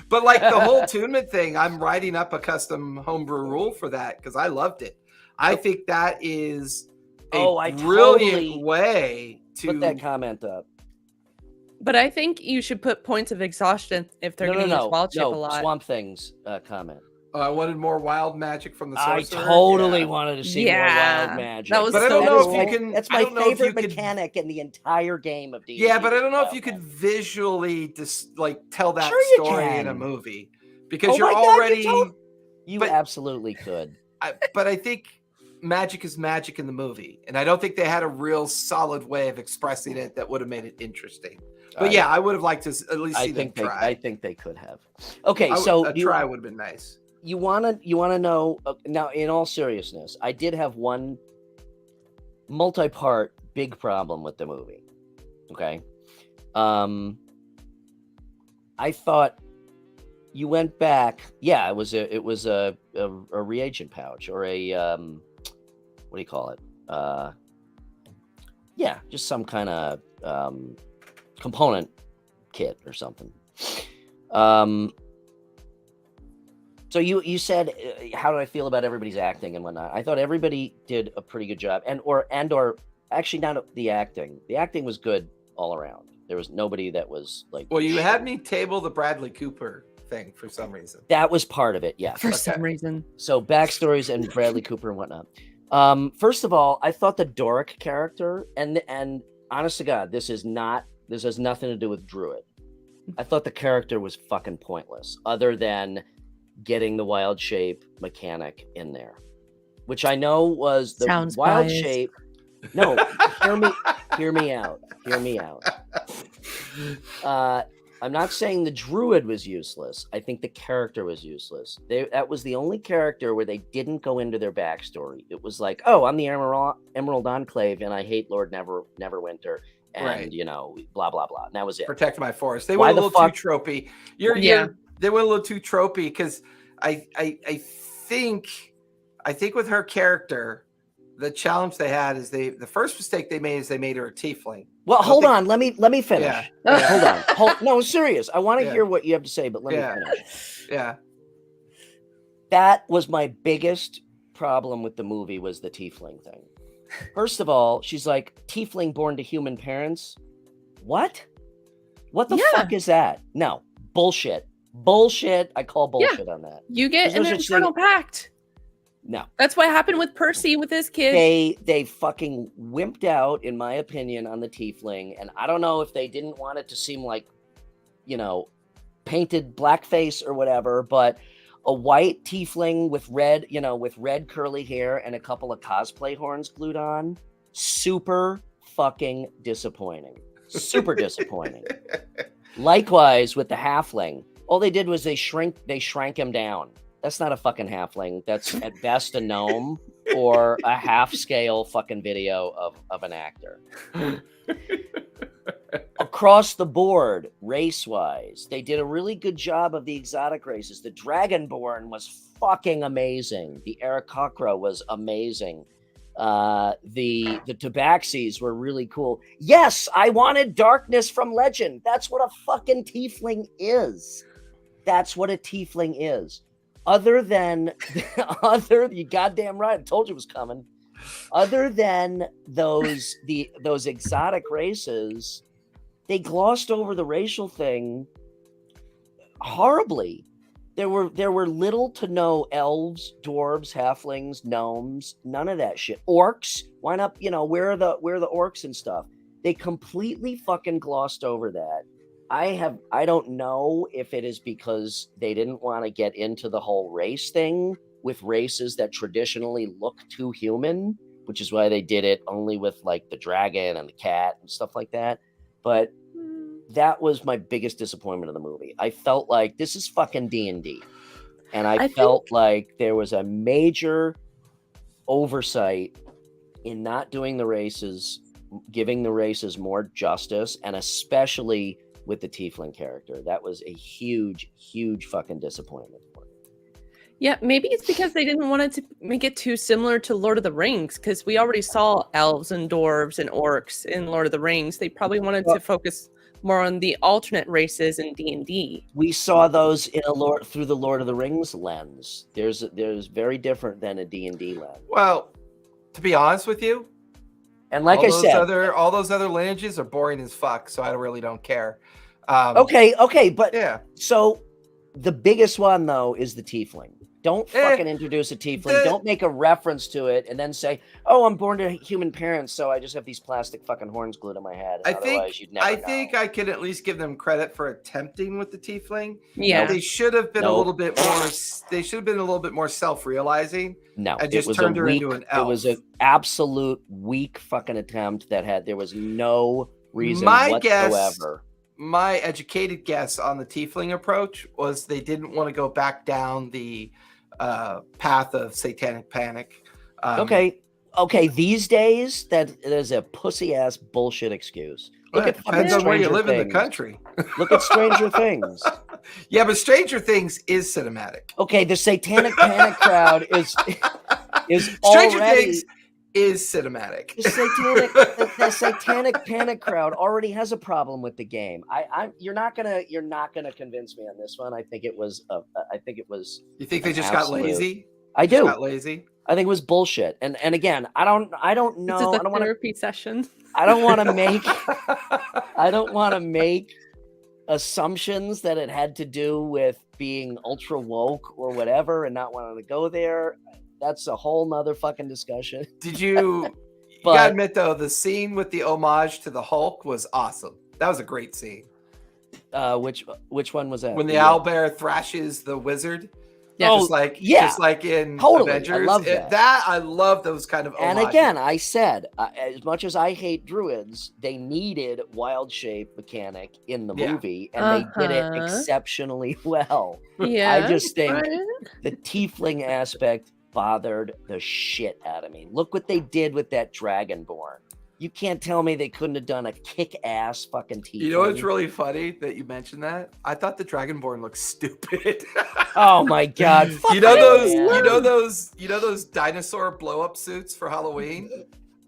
But like the whole attunement thing, I'm writing up a custom homebrew rule for that because I loved it. I think that is a brilliant way to put that comment up. But I think you should put points of exhaustion if they're going to use wild shape a lot. Swamp Things comment. I wanted more wild magic from the sorcerer. I totally wanted to see more wild magic. That was but I don't know if you can. That's my favorite mechanic in the entire game of D&D. Yeah, but I don't know if you could visually tell that story in a movie because you're already. You absolutely could. But I think magic is magic in the movie, and I don't think they had a real solid way of expressing it that would have made it interesting. But I would have liked to at least see them try. I think they could have. Okay, so a try would have been nice. You wanna know now? In all seriousness, I did have one multi-part big problem with the movie. Okay, I thought you went back. Yeah, it was a reagent pouch or a what do you call it? Yeah, just some kind of component kit or something. So you said, how do I feel about everybody's acting and whatnot? I thought everybody did a pretty good job, and actually not the acting. The acting was good all around. There was nobody that was like. Well, you had me table the Bradley Cooper thing for some reason. That was part of it, yeah. For some reason. So backstories and Bradley Cooper and whatnot. First of all, I thought the Doric character, and honest to God, this has nothing to do with Druid. I thought the character was fucking pointless, other than getting the wild shape mechanic in there, which I know was the Sounds wild biased. shape. No, hear me out. I'm not saying the druid was useless. I think the character was useless. That was the only character where they didn't go into their backstory. It was like, oh, I'm the Emerald Enclave, and I hate Lord Neverwinter, and blah blah blah. And that was it. Protect my forest. They went a little too tropey. They went a little too tropey because I think with her character, the challenge they had is the first mistake they made is they made her a tiefling. Well, hold on. Let me finish. Yeah. Hold on. No, serious. I want to hear what you have to say, but let me finish. Yeah. That was my biggest problem with the movie was the tiefling thing. First of all, she's like, tiefling born to human parents. What? What the fuck is that? No. Bullshit. I call bullshit on that. You get an internal pact. No. That's what happened with Percy with his kid. They fucking wimped out, in my opinion, on the tiefling. And I don't know if they didn't want it to seem like, painted blackface or whatever, but a white tiefling with red curly hair and a couple of cosplay horns glued on. Super fucking disappointing. Super disappointing. Likewise with the halfling. All they did was they shrank him down. That's not a fucking halfling. That's at best a gnome or a half-scale fucking video of an actor. Across the board, race-wise, they did a really good job of the exotic races. The Dragonborn was fucking amazing. The Aarakocra was amazing. The Tabaxis were really cool. Yes, I wanted darkness from legend. That's what a fucking tiefling is. That's what a tiefling is. Other than you goddamn right, I told you it was coming. Other than those exotic races, they glossed over the racial thing horribly. There were little to no elves, dwarves, halflings, gnomes, none of that shit. Orcs, why not? Where are the orcs and stuff? They completely fucking glossed over that. I don't know if it is because they didn't want to get into the whole race thing with races that traditionally look too human, which is why they did it only with like the dragon and the cat and stuff like that. But that was my biggest disappointment of the movie. I felt like this is fucking D&D. And I felt like there was a major oversight in not doing the races giving the races more justice, and especially with the tiefling character. That was a huge, huge fucking disappointment for me. Yeah, maybe it's because they didn't want it to make it too similar to Lord of the Rings, because we already saw elves and dwarves and orcs in Lord of the Rings. They probably wanted to focus more on the alternate races in D&D. We saw those in through the Lord of the Rings lens. There's very different than a D&D lens. Well, to be honest with you, and like I said, all those other lineages are boring as fuck, so I really don't care. Okay, but yeah. So the biggest one though is the tiefling. Don't fucking introduce a tiefling. Don't make a reference to it and then say, "Oh, I'm born to human parents, so I just have these plastic fucking horns glued to my head." I think I can at least give them credit for attempting with the tiefling. Yeah, they should have been a little bit more. They should have been a little bit more self-realizing. No, and just turned her into an elf. It was an absolute weak fucking attempt there was no reason whatsoever. My educated guess on the tiefling approach was they didn't want to go back down the path of satanic panic. Okay. These days, that is a pussy ass bullshit excuse. Look at depends on where you live in the country. Look at Stranger Things. Yeah, but Stranger Things is cinematic. Okay, the satanic panic crowd is Stranger Things is cinematic. The satanic panic crowd already has a problem with the game. You're not gonna convince me on this one. I think it was. You think they just got lazy? I do. Got lazy. I think it was bullshit. And again, I don't know. This is a therapy session. I don't want to make. I don't want to make assumptions that it had to do with being ultra woke or whatever, and not wanting to go there. That's a whole nother fucking discussion. Did you? You gotta admit though, the scene with the homage to the Hulk was awesome. That was a great scene. Which one was that? When the owlbear thrashes the wizard. Yeah, just like in Avengers. I love that. I love those kind of homages. And again, I said, as much as I hate druids, they needed wild shape mechanic in the movie, and they did it exceptionally well. Yeah, I just think the tiefling aspect bothered the shit out of me. Look what they did with that Dragonborn. You can't tell me they couldn't have done a kick-ass fucking tiefling. You know what's really funny that you mentioned that? I thought the Dragonborn looked stupid. Oh my god! You know those dinosaur blow-up suits for Halloween?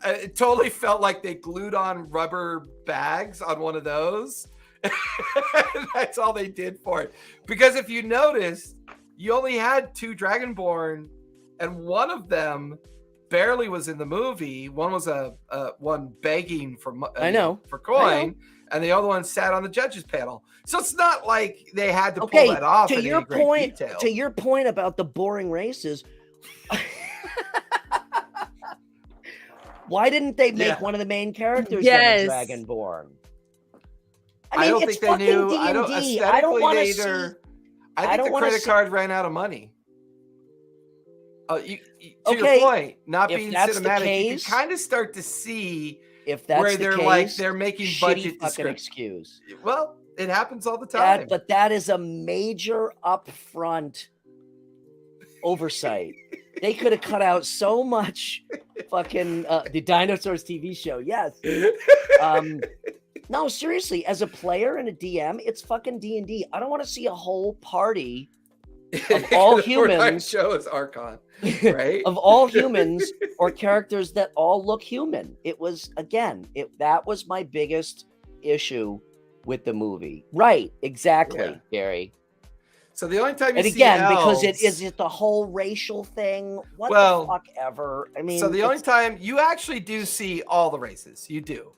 It totally felt like they glued on rubber bags on one of those. That's all they did for it. Because if you noticed, you only had 2 Dragonborn, and one of them barely was in the movie. One was one begging for coin, and the other one sat on the judges panel. So it's not like they had to pull that off. To your point about the boring races, why didn't they make one of the main characters a Dragonborn? I don't think they knew. D&D. I don't want to see. I think the credit card ran out of money. To your point, not being cinematic, you can kind of start to see if that's where the case, they're making budget fucking excuse. Well, it happens all the time. But that is a major upfront oversight. They could have cut out so much fucking the Dinosaurs TV show. Yes. No, seriously, as a player and a DM, it's fucking D&D. I don't want to see a whole party of all humans. Show is Archon, right? Of all humans or characters that all look human. It was, again, that was my biggest issue with the movie. Right, exactly, Gary. So the only time you see elves, because it the whole racial thing. What the fuck ever? I mean, so the only time you actually do see all the races, you do.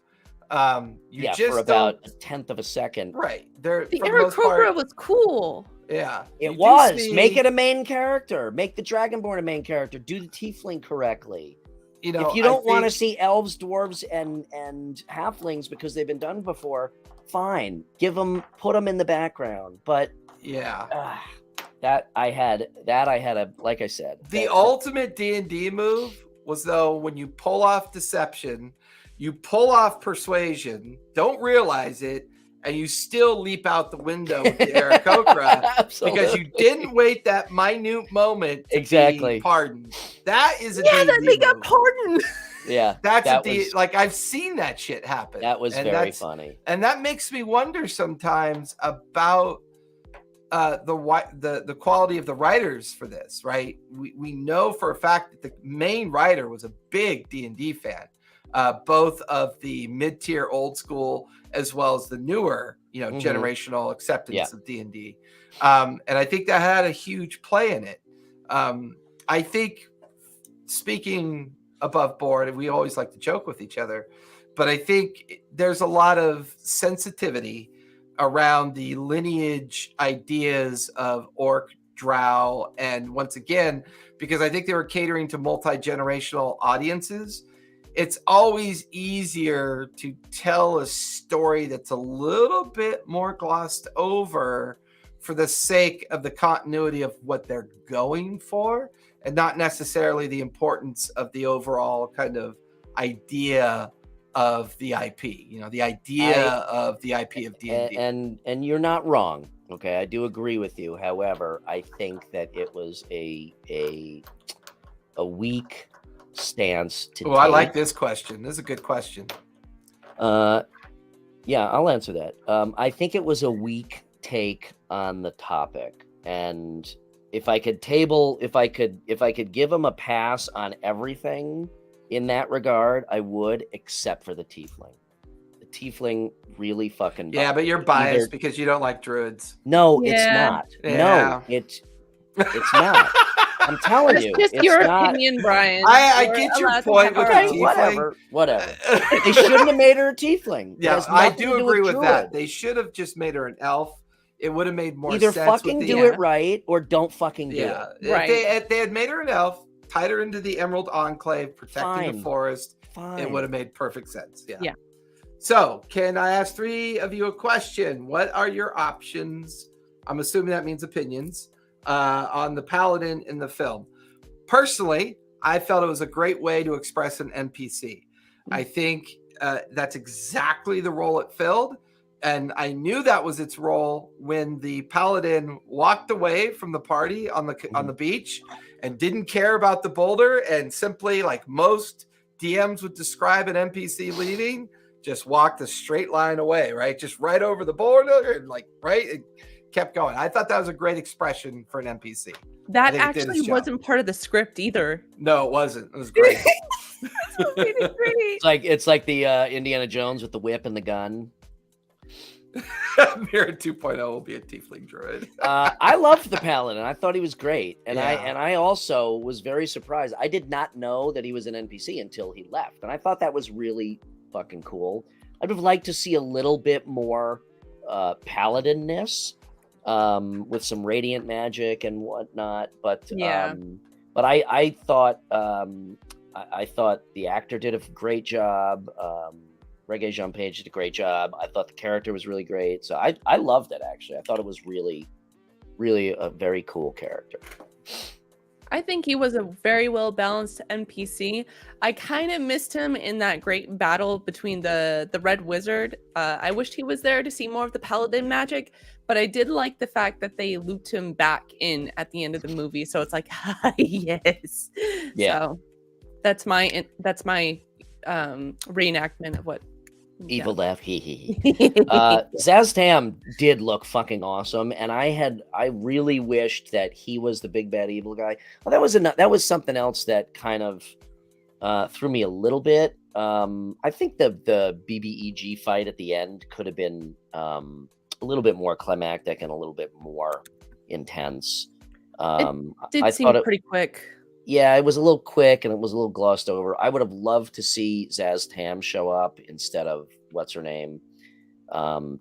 Just for about a tenth of a second. Right. The Aarakocra was cool. Yeah. It was. Make it a main character. Make the Dragonborn a main character. Do the tiefling correctly. If you don't want to see elves, dwarves, and halflings because they've been done before, fine. Put them in the background. But I had like I said. The ultimate D&D move was though when you pull off deception, you pull off persuasion, don't realize it, and you still leap out the window with the Aarakocra because you didn't wait that minute moment to be pardoned. That is a that D&D they got move. pardoned. Yeah, that's like I've seen that shit happen. That was very funny, and that makes me wonder sometimes about the quality of the writers for this. Right, we know for a fact that the main writer was a big D&D fan, both of the mid-tier old school as well as the newer, generational acceptance of D&D, and I think that had a huge play in it. I think, speaking above board, and we always like to joke with each other, but I think there's a lot of sensitivity around the lineage ideas of orc, drow, and once again, because I think they were catering to multi-generational audiences, it's always easier to tell a story that's a little bit more glossed over for the sake of the continuity of what they're going for, and not necessarily the importance of the overall kind of idea of the IP, the idea of the IP of D&D. And you're not wrong. Okay, I do agree with you. However, I think that it was a weak stance to take. I like this question. This is a good question. Yeah, I'll answer that. I think it was a weak take on the topic, and if I could give him a pass on everything in that regard, I would, except for the tiefling. The tiefling really fucking bothered. Yeah, but you're biased because you don't like druids. No, it's not. Yeah. No, it's not. I'm telling you, it's just your not. Opinion, Brian. I get your point with the tiefling. Whatever. They shouldn't have made her a tiefling. Yeah, I do agree with that. They should have just made her an elf. It would have made more sense. Either fucking do it right or don't fucking do it. Right. If they had made her an elf, tied her into the Emerald Enclave, protecting the forest, it would have made perfect sense. Yeah. So, can I ask three of you a question? What are your options? I'm assuming that means opinions on the paladin in the film. Personally, I felt it was a great way to express an NPC. I think that's exactly the role it filled. And I knew that was its role when the paladin walked away from the party on the beach and didn't care about the boulder, and simply, like most DMs would describe an NPC leaving, just walked a straight line away, right? Just right over the boulder, and it kept going. I thought that was a great expression for an NPC. That actually wasn't part of the script either. No, it wasn't. It was great. It's like the Indiana Jones with the whip and the gun. Mirror 2.0 will be a tiefling druid. I loved the paladin. I thought he was great, and I also was very surprised. I did not know that he was an NPC until he left, and I thought that was really fucking cool. I'd have liked to see a little bit more paladin-ness with some radiant magic and whatnot, but I thought the actor did a great job. Reggae Jean Page did a great job. I thought the character was really great. So I loved it, actually. I thought it was really, really a very cool character. I think he was a very well-balanced NPC. I kind of missed him in that great battle between the Red Wizard. I wished he was there to see more of the Paladin magic, but I did like the fact that they looped him back in at the end of the movie. So it's like, yes. Yeah. So that's my reenactment of what Evil laugh, Zaz Tam did look fucking awesome, and I really wished that he was the big bad evil guy. Well, that was something else that kind of threw me a little bit. I think the BBEG fight at the end could have been a little bit more climactic and a little bit more intense. It did seem pretty quick. Yeah, it was a little quick and it was a little glossed over. I would have loved to see Zaz Tam show up instead of what's her name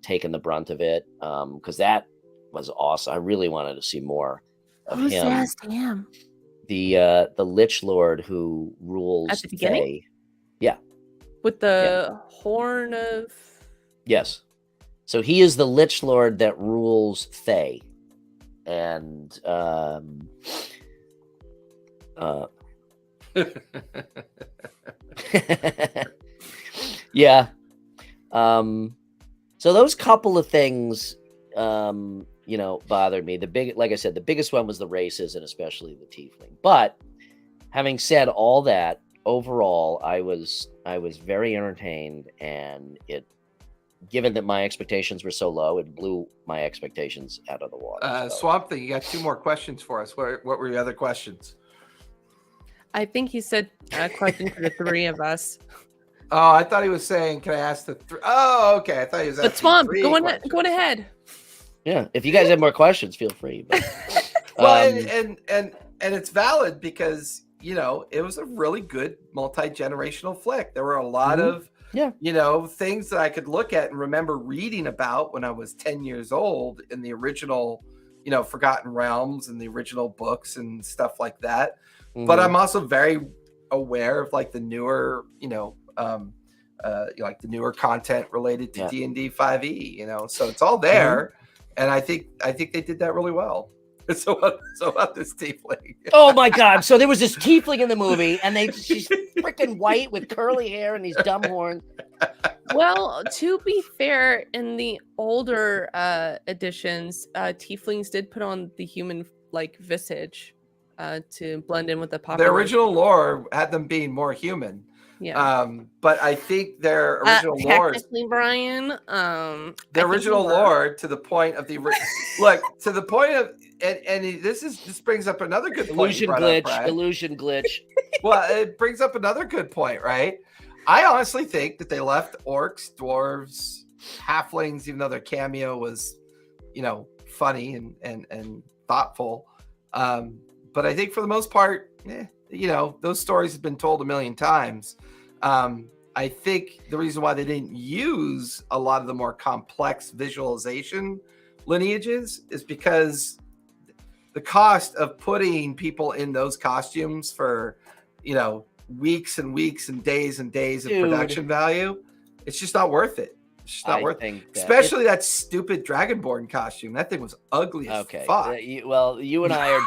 taking the brunt of it, because that was awesome. I really wanted to see more of him. Zaz Tam? The Lich Lord who rules at the beginning. Thay. Yeah, with the horn of. Yes, so he is the Lich Lord that rules Thay, and yeah. So those couple of things, bothered me. Like I said, the biggest one was the races and especially the tiefling. But having said all that, overall, I was very entertained, and given that my expectations were so low, it blew my expectations out of the water. Swamp Thing, you got 2 more questions for us. What were your other questions? I think he said a question for the 3 of us. Oh, I thought he was saying, "Can I ask the 3?" Oh, okay. I thought he was asking. But Swamp, 3 go questions. ahead. Yeah, if you guys have more questions, feel free. But, Well, and it's valid because it was a really good multi-generational flick. There were a lot of things that I could look at and remember reading about when I was 10 years old in the original, Forgotten Realms and the original books and stuff like that. But I'm also very aware of like the newer, like the newer content related to D&D 5e, so it's all there. And I think they did that really well. So about this tiefling. Oh my God! So there was this tiefling in the movie, and she's freaking white with curly hair and these dumb horns. Well, to be fair, in the older editions, tieflings did put on the human like visage to blend in with the popular. The original lore had them being more human. Yeah. But I think their original lore, technically, Bryan, the original lore to the point of the look to the point of and this brings up another good point. Illusion glitch. Well, it brings up another good point, right? I honestly think that they left orcs, dwarves, halflings, even though their cameo was, funny and thoughtful. But I think for the most part, those stories have been told a million times. I think the reason why they didn't use a lot of the more complex visualization lineages is because the cost of putting people in those costumes for, weeks and weeks and days of production value, it's just not worth it. It's just not worth it. Especially that stupid Dragonborn costume. That thing was ugly as fuck. You and I are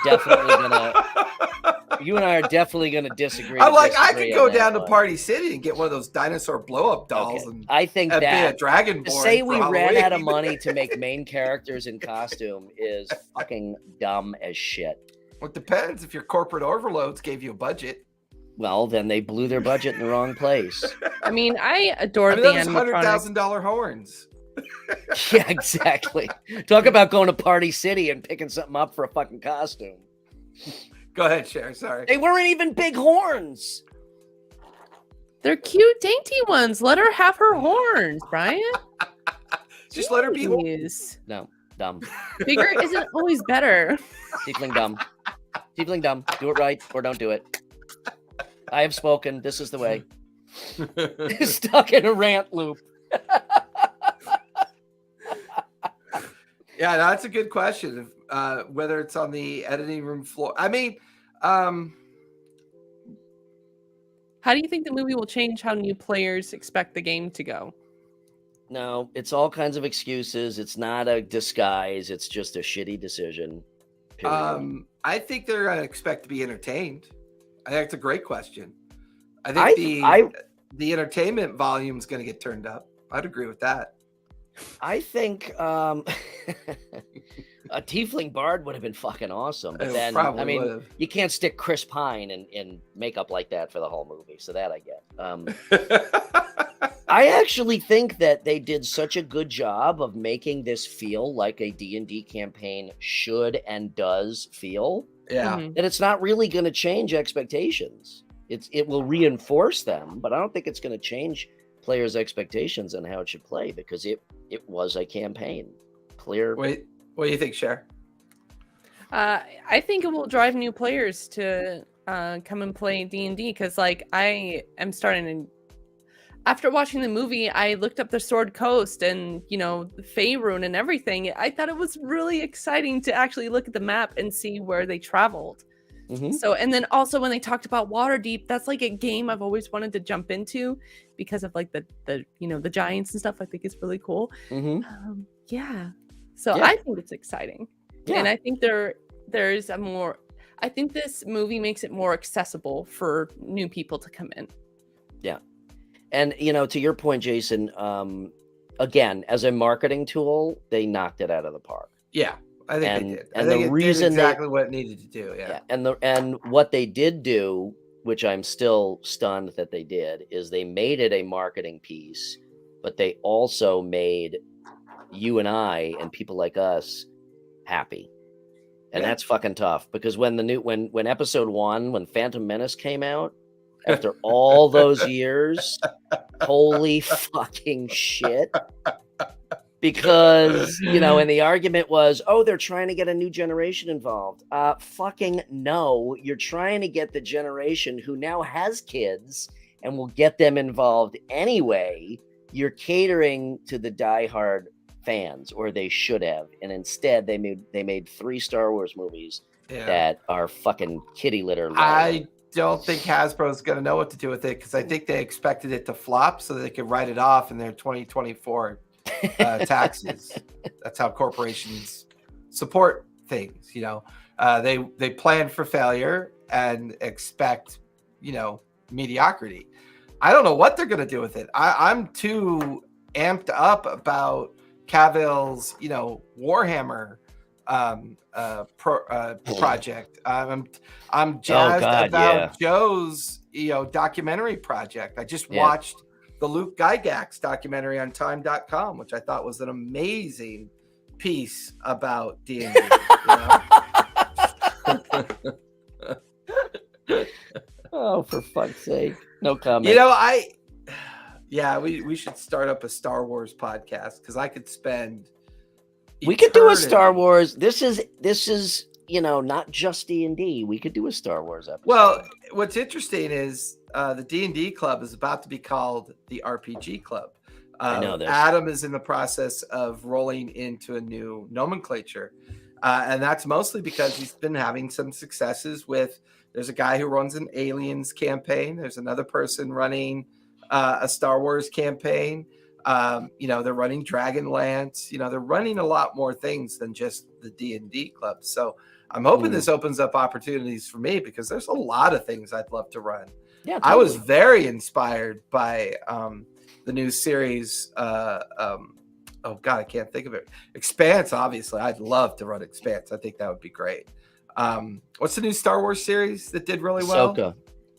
definitely gonna disagree. I'm like, I could go down to Party City and get one of those dinosaur blow-up dolls, and I think be that a Dragonborn. To say we ran out of money to make main characters in costume is fucking dumb as shit. Well, it depends if your corporate overloads gave you a budget. Well, then they blew their budget in the wrong place. I mean, I adore the animatronics. $100,000 horns. Yeah, exactly. Talk about going to Party City and picking something up for a fucking costume. Go ahead, Cher. Sorry. They weren't even big horns. They're cute, dainty ones. Let her have her horns, Bryan. Just let her be horns. No, dumb. Bigger isn't always better. Tiefling dumb. Tiefling dumb. Do it right or don't do it. I have spoken. This is the way. Stuck in a rant loop. Yeah, that's a good question. Whether it's on the editing room floor. I mean, how do you think the movie will change how new players expect the game to go? No, it's all kinds of excuses. It's not a disguise. It's just a shitty decision. Period. I think they're going to expect to be entertained. I think it's a great question. I think the entertainment volume is going to get turned up. I'd agree with that. I think a tiefling bard would have been fucking awesome. But then, I mean, you can't stick Chris Pine in makeup like that for the whole movie. So that I get. I actually think that they did such a good job of making this feel like a D&D campaign should and does feel. Yeah. That it's not really going to change expectations. It will reinforce them, but I don't think it's going to change players' expectations on how it should play because it was a campaign. Clear. Wait, what do you think, Cher? I think it will drive new players to come and play D&D because, like, I am starting to. After watching the movie, I looked up the Sword Coast and, Faerun and everything. I thought it was really exciting to actually look at the map and see where they traveled. Mm-hmm. So, and then also when they talked about Waterdeep, that's like a game I've always wanted to jump into because of like the giants and stuff. I think it's really cool. Mm-hmm. Yeah. So yeah. I think it's exciting. Yeah. And I think there's a more, I think this movie makes it more accessible for new people to come in. Yeah. And, to your point, Jason, again, as a marketing tool, they knocked it out of the park. Yeah, I think And- they did. and I think the it reason did exactly what it needed to do. Yeah. And what they did do, which I'm still stunned that they did, is they made it a marketing piece, but they also made you and I and people like us happy. And Yeah. that's fucking tough, because when episode 1, when Phantom Menace came out, after all those years, holy fucking shit. Because, and the argument was, oh, they're trying to get a new generation involved. Fucking no, you're trying to get the generation who now has kids and will get them involved anyway. You're catering to the diehard fans, or they should have. And instead, they made 3 Star Wars movies that are fucking kitty litter. I don't think Hasbro's going to know what to do with it, because I think they expected it to flop so they could write it off in their 2024 taxes. That's how corporations support things. They plan for failure and expect mediocrity. I don't know what they're going to do with it. I'm too amped up about Cavill's Warhammer project. I'm jazzed about Joe's documentary project. I just watched the Luke Gygax documentary on time.com, which I thought was an amazing piece about D&D. Oh, for fuck's sake. No comment. We should start up a Star Wars podcast, because I could spend We could do a Star Wars. This is not just D&D. We could do a Star Wars episode. Well, what's interesting is the D&D club is about to be called the RPG club. I know this. Adam is in the process of rolling into a new nomenclature. And that's mostly because he's been having some successes with, there's a guy who runs an Aliens campaign. There's another person running a Star Wars campaign. They're running Dragonlance. They're running a lot more things than just the D&D club. So I'm hoping this opens up opportunities for me, because there's a lot of things I'd love to run. Yeah, I was very inspired by the new series. Oh God, I can't think of it. Expanse, obviously. I'd love to run Expanse. I think that would be great. What's the new Star Wars series that did really well? Ahsoka.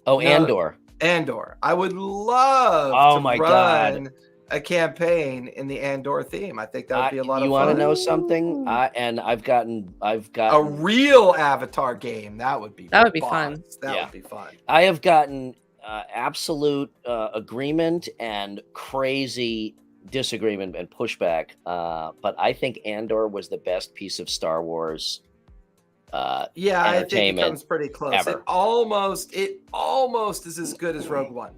Oh, Andor. Andor. I would love to run a campaign in the Andor theme. I think that would be a lot of fun. You want to know something? I've got a real Avatar game. That would be fun. Would be fun. I have gotten absolute agreement and crazy disagreement and pushback. But I think Andor was the best piece of Star Wars. I think it comes pretty close. Ever. It almost is as good as Rogue One.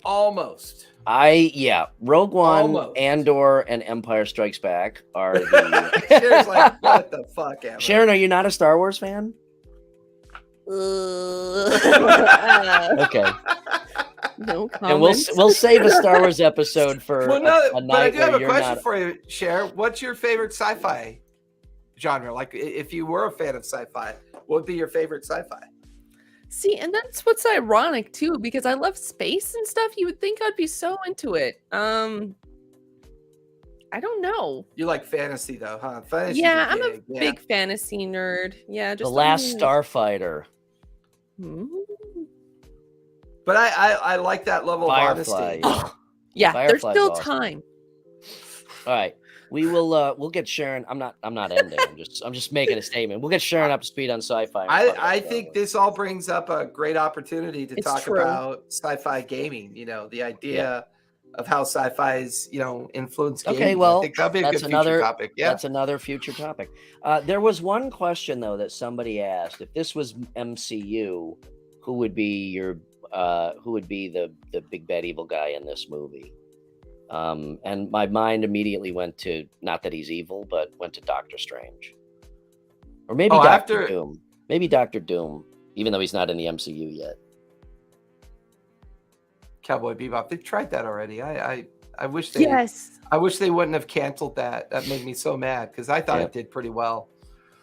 Almost. Rogue One, Almost. Andor, and Empire Strikes Back are the. Sharon's like, what the fuck, Emma? Sharon, are you not a Star Wars fan? Okay. No comment. And we'll save a Star Wars episode for a night but I do have a where question for you, Sharon. What's your favorite sci-fi genre? Like, if you were a fan of sci-fi, what would be your favorite sci-fi? See, and that's what's ironic too, because I love space and stuff. You would think I'd be so into it. I don't know. You like fantasy though, huh? Fantasy. Yeah, I'm a big fantasy nerd. Yeah, just The Last Starfighter. But I like that level Firefly. of honesty. Yeah, there's Firefly's still awesome. time. All right. We will we'll get Sharon. I'm not ending. I'm just making a statement. We'll get Sharon up to speed on sci-fi. I think this all brings up a great opportunity to talk true. about sci-fi gaming. The idea of how sci-fi's influence gaming. Okay, well, I think that'd be a that's good another future topic. Yeah, that's another future topic. There was one question though that somebody asked: if this was MCU, who would be the big bad evil guy in this movie? And my mind immediately went to, not that he's evil, but went to Doctor Strange, or maybe Doctor Doom. Maybe Doctor Doom, even though he's not in the MCU yet. Cowboy Bebop. They've tried that already. I wish they. Yes. I wish they wouldn't have canceled that. That made me so mad, because I thought it did pretty well.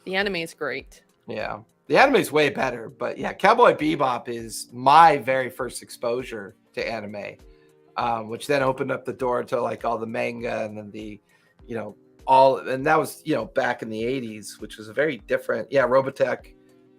The anime is great. Yeah, the anime is way better, but yeah, Cowboy Bebop is my very first exposure to anime. which then opened up the door to like all the manga and then the, and that was, back in the 80s, which was a very different, Robotech,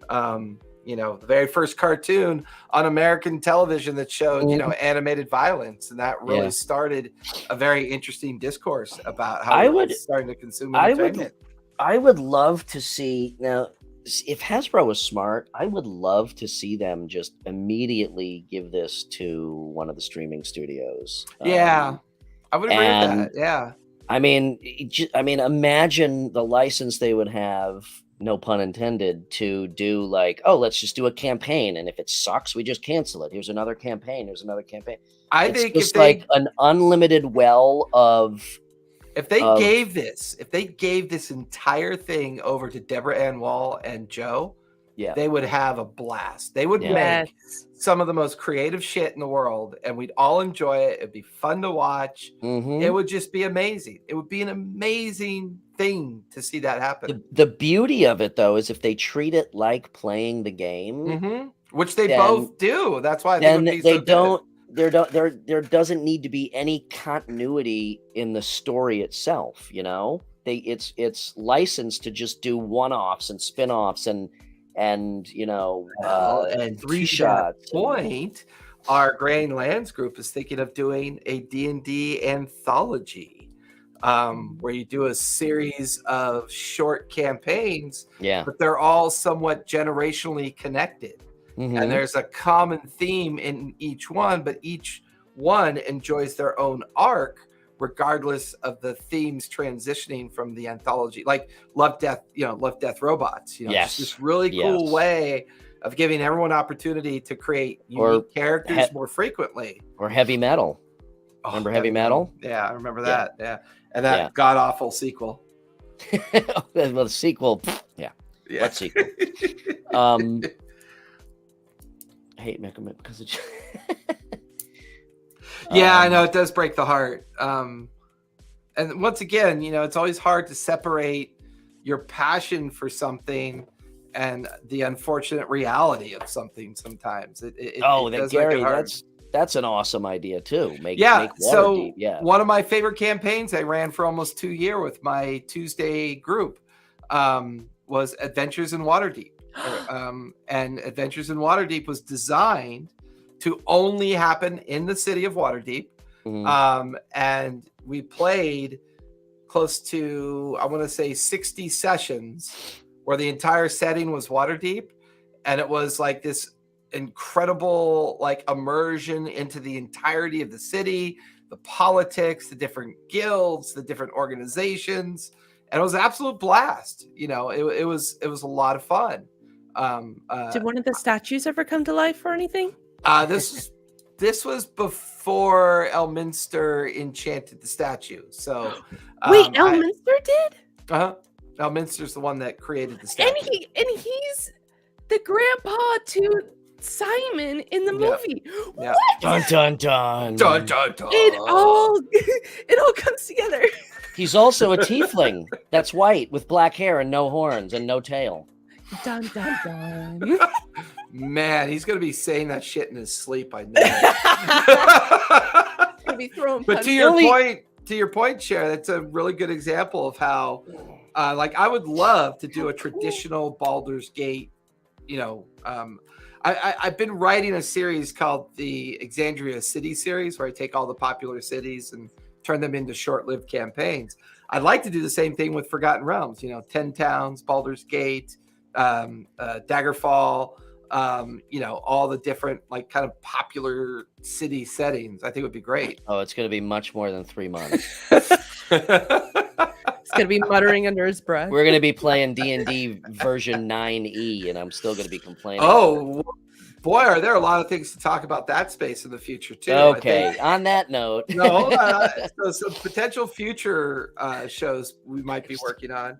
the very first cartoon on American television that showed, animated violence. And that really started a very interesting discourse about how we're starting to consume entertainment. I would love to see, now, if Hasbro was smart, I would love to see them just immediately give this to one of the streaming studios. I would agree with that. Yeah. I mean, imagine the license they would have, no pun intended, to do like, oh, let's just do a campaign, and if it sucks, we just cancel it. Here's another campaign. Here's another campaign. I think it's like an unlimited well of. If they gave this entire thing over to Deborah Ann Wall and Joe, they would have a blast. They would make some of the most creative shit in the world, and we'd all enjoy it. It'd be fun to watch. It would just be amazing. It would be an amazing thing to see that happen. The beauty of it, though, is if they treat it like playing the game, which they both do. That's why they don't. There doesn't need to be any continuity in the story itself. It's licensed to just do one-offs and spin-offs and and 3 shots. Point. Our Graying Lands group is thinking of doing a D&D anthology, where you do a series of short campaigns, but they're all somewhat generationally connected. And there's a common theme in each one, but each one enjoys their own arc, regardless of the themes transitioning from the anthology, like Love, Death Robots. It's this really cool way of giving everyone opportunity to create unique characters more frequently. Or Heavy Metal. Remember Heavy Metal? Yeah, I remember that. Yeah. And that god awful sequel. Well, the sequel, what sequel? I hate Mega Man because it's I know it does break the heart. And once again, it's always hard to separate your passion for something and the unfortunate reality of something sometimes. Gary, that's an awesome idea too. Make Waterdeep. One of my favorite campaigns I ran for almost 2 years with my Tuesday group was Adventures in Waterdeep. And Adventures in Waterdeep was designed to only happen in the city of Waterdeep. And we played close to, I want to say 60 sessions where the entire setting was Waterdeep. And it was like this incredible immersion into the entirety of the city, the politics, the different guilds, the different organizations. And it was an absolute blast. It was a lot of fun. Did one of the statues ever come to life or anything? This was before Elminster enchanted the statue. So wait, Elminster did? Elminster's the one that created the statue. And he's the grandpa to Simon in the movie. What? Dun dun dun. Dun dun dun. It all comes together. He's also a tiefling that's white with black hair and no horns and no tail. Dun dun dun. Man, he's gonna be saying that shit in his sleep. I know. Gonna be throwing but to your point, Cher, that's a really good example of how, I would love to do a traditional Baldur's Gate. I've been writing a series called the Exandria City series, where I take all the popular cities and turn them into short-lived campaigns. I'd like to do the same thing with Forgotten Realms. 10 Towns, Baldur's Gate, Daggerfall, all the different kind of popular city settings. I think would be great. Oh, it's going to be much more than 3 months. He's going to be muttering under his breath. We're going to be playing D&D version 9E, and I'm still going to be complaining. Oh, boy, are there a lot of things to talk about that space in the future, too. Okay, on that note. No, hold on. So some potential future shows we might be working on.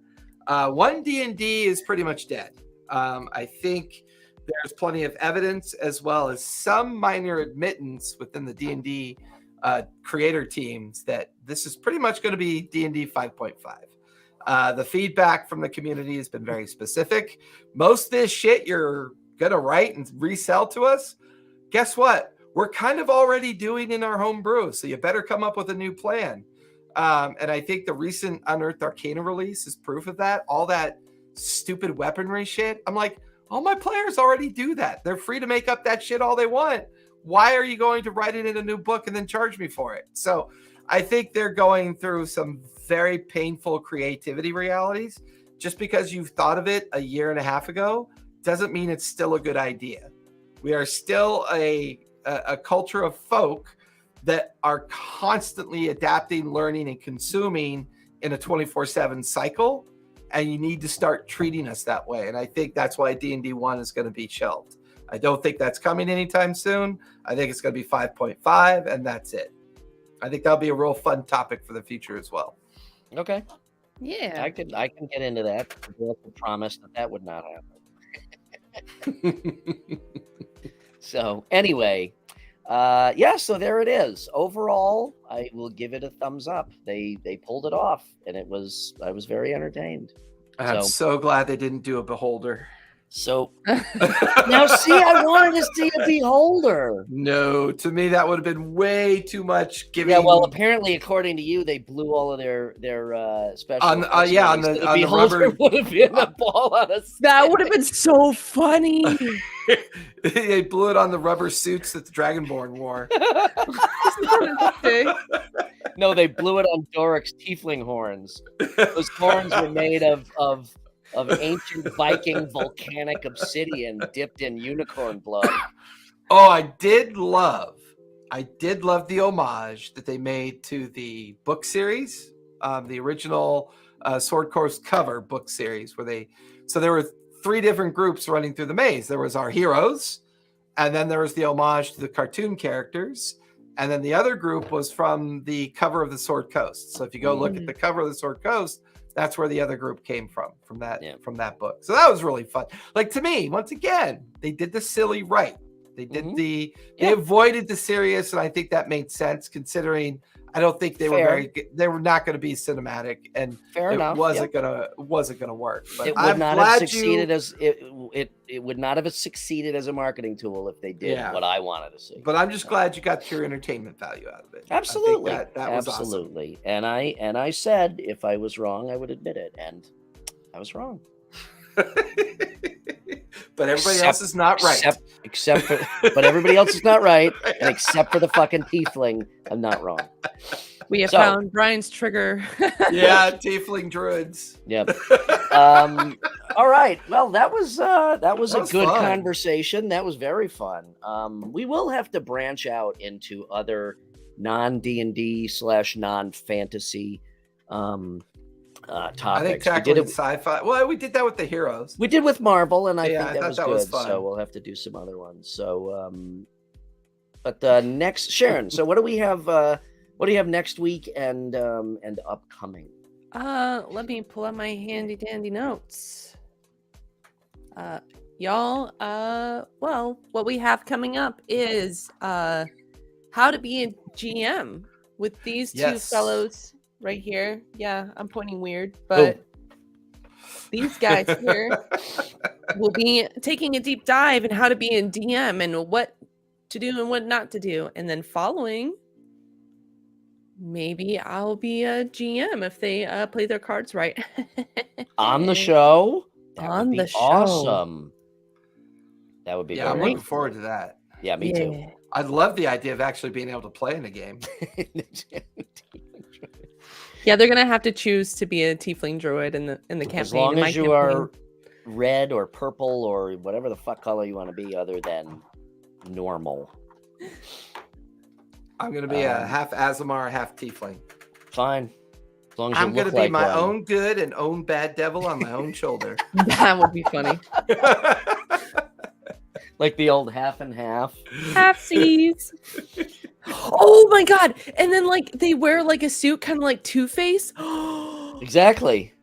One D&D is pretty much dead. I think there's plenty of evidence, as well as some minor admittance within the D&D creator teams, that this is pretty much going to be D&D 5.5. The feedback from the community has been very specific. Most of this shit you're going to write and resell to us, guess what? we're kind of already doing in our home brew. So you better come up with a new plan. And I think the recent Unearthed Arcana release is proof of that. All that stupid weaponry shit. I'm like, all my players already do that. They're free to make up that shit all they want. Why are you going to write it in a new book and then charge me for it? So I think they're going through some very painful creativity realities. Just because you've thought of it a year and a half ago doesn't mean it's still a good idea. We are still a culture of folk that are constantly adapting, learning, and consuming in a 24/7 cycle. And you need to start treating us that way. And I think that's why D&D 1 is going to be shelved. I don't think that's coming anytime soon. I think it's going to be 5.5, and that's it. I think that'll be a real fun topic for the future as well. Okay. Yeah. I can get into that. I promise that would not happen. So anyway, so there it is. Overall, I will give it a thumbs up. They pulled it off, and I was very entertained. I'm so glad they didn't do a Beholder. So now, see, I wanted to see a Beholder. No, to me that would have been way too much. Yeah, well, apparently, according to you, they blew all of their special. On the Beholder rubber would have been a ball on a stick. That would have been so funny. They blew it on the rubber suits that the Dragonborn wore. Okay. No, they blew it on Doric's tiefling horns. Those horns were made of ancient Viking volcanic obsidian dipped in unicorn blood. Oh, I did love the homage that they made to the book series, the original Sword Coast cover book series, so there were 3 different groups running through the maze. There was our heroes, and then there was the homage to the cartoon characters, and then the other group was from the cover of the Sword Coast. So if you go look at the cover of the Sword Coast, that's where the other group came from that book. So that was really fun. Like, to me, once again, they did the silly right. They did they avoided the serious, and I think that made sense considering I don't think they were not going to be cinematic, and it wasn't gonna work. But it would not have succeeded it would not have succeeded as a marketing tool if they did what I wanted to see. But I'm just glad you got pure entertainment value out of it. Absolutely, that was absolutely. Awesome. And I said if I was wrong, I would admit it, and I was wrong. But everybody else is not right. But everybody else is not right, and except for the fucking tiefling, I'm not wrong. We have found Bryan's trigger. Yeah, tiefling druids. Yep. All right. Well, that was a good conversation. That was very fun. We will have to branch out into other non-D&D / non-fantasy topics. I think tackling sci-fi. Well, we did that with the heroes. We did with Marvel, and I think that was that good. Was fun. So we'll have to do some other ones. So, but next, Sharon. So what do we have? What do you have next week and upcoming? Let me pull out my handy dandy notes. Y'all. Well, what we have coming up is how to be a GM with these two fellows. Right here. Yeah, I'm pointing weird, but these guys here will be taking a deep dive in how to be a DM and what to do and what not to do. And then following, maybe I'll be a GM if they play their cards right. On the show? On the show. Awesome. That would be I'm looking forward to that. Yeah, me too. I love the idea of actually being able to play in a game. Yeah, they're gonna have to choose to be a tiefling druid in the campaign. As long as you are red or purple or whatever the fuck color you want to be, other than normal. I'm gonna be a half Azamar, half tiefling. Fine. As long as I'm gonna be my own good and own bad devil on my own shoulder. That would be funny. Like the old half and half. Halfsies. Oh my god! And then like they wear like a suit, kind of like Two-Face. Exactly.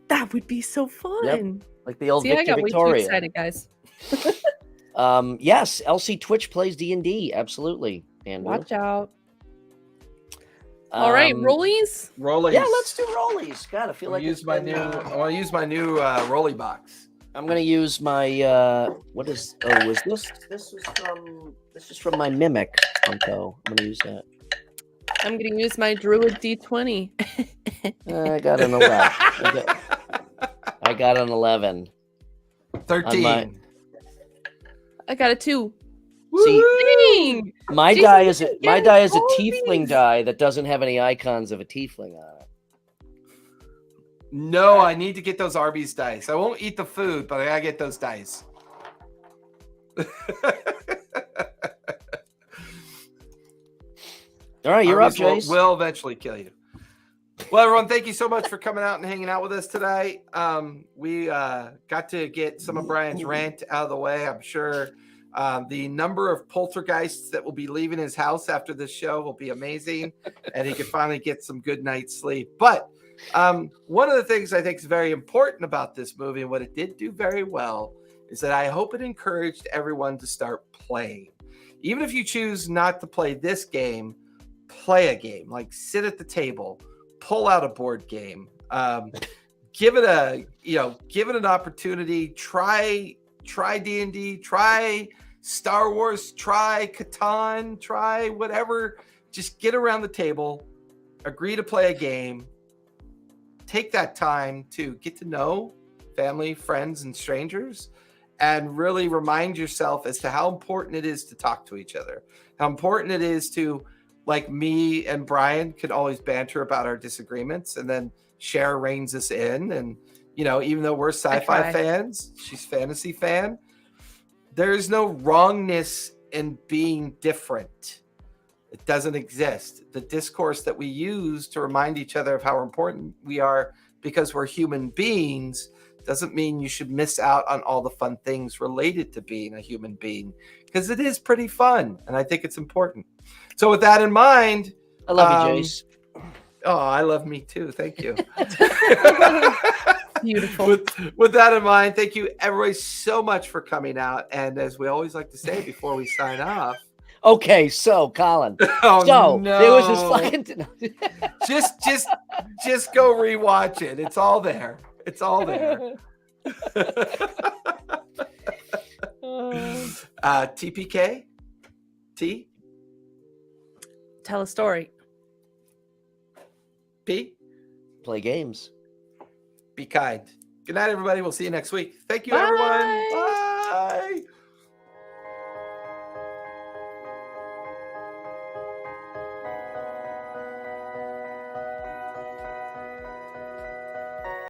That would be so fun. Yep. Like the old See, Victor I got Victoria. way too excited, guys. Yes, LC Twitch plays D&D. Absolutely. And watch out. All right, rollies. Rollies. Yeah, let's do rollies. God, I feel like I want to use my new rolly box. I'm gonna use my what is was this is from my mimic Funko. I'm gonna use that. I'm gonna use my Druid D20. I got an 11. I got an 11. 13. I got a 2. See, Dang! my Jason, die you is a just my get die is a all tiefling these. die that doesn't have any icons of a tiefling on it. No, I need to get those Arby's dice. I won't eat the food, but I gotta get those dice. All right, you're up, Arby's Jace. will eventually kill you. Well, everyone, thank you so much for coming out and hanging out with us today. We got to get some of Bryan's rant out of the way. I'm sure the number of poltergeists that will be leaving his house after this show will be amazing, and he can finally get some good night's sleep. But one of the things I think is very important about this movie and what it did do very well is that I hope it encouraged everyone to start playing. Even if you choose not to play this game, play a game. Like sit at the table, pull out a board game, give it an opportunity. Try D&D, try Star Wars, try Catan, try whatever. Just get around the table, agree to play a game. Take that time to get to know family, friends, and strangers, and really remind yourself as to how important it is to talk to each other, how important it is to, like me and Bryan could always banter about our disagreements, and then Cher reins us in. And, even though we're sci-fi fans, she's fantasy fan, there is no wrongness in being different. It doesn't exist. The discourse that we use to remind each other of how important we are because we're human beings doesn't mean you should miss out on all the fun things related to being a human being, because it is pretty fun, and I think it's important. So with that in mind, I love you, Jace. Oh, I love me too. Thank you. Beautiful. With that in mind, thank you everybody so much for coming out. And as we always like to say before we sign off. Okay, so Colin. Oh, so no. there was this fucking just go rewatch it. It's all there. It's all there. TPK? T? Tell a story. P? Play games. Be kind. Good night, everybody. We'll see you next week. Thank you, Bye. everyone. Bye.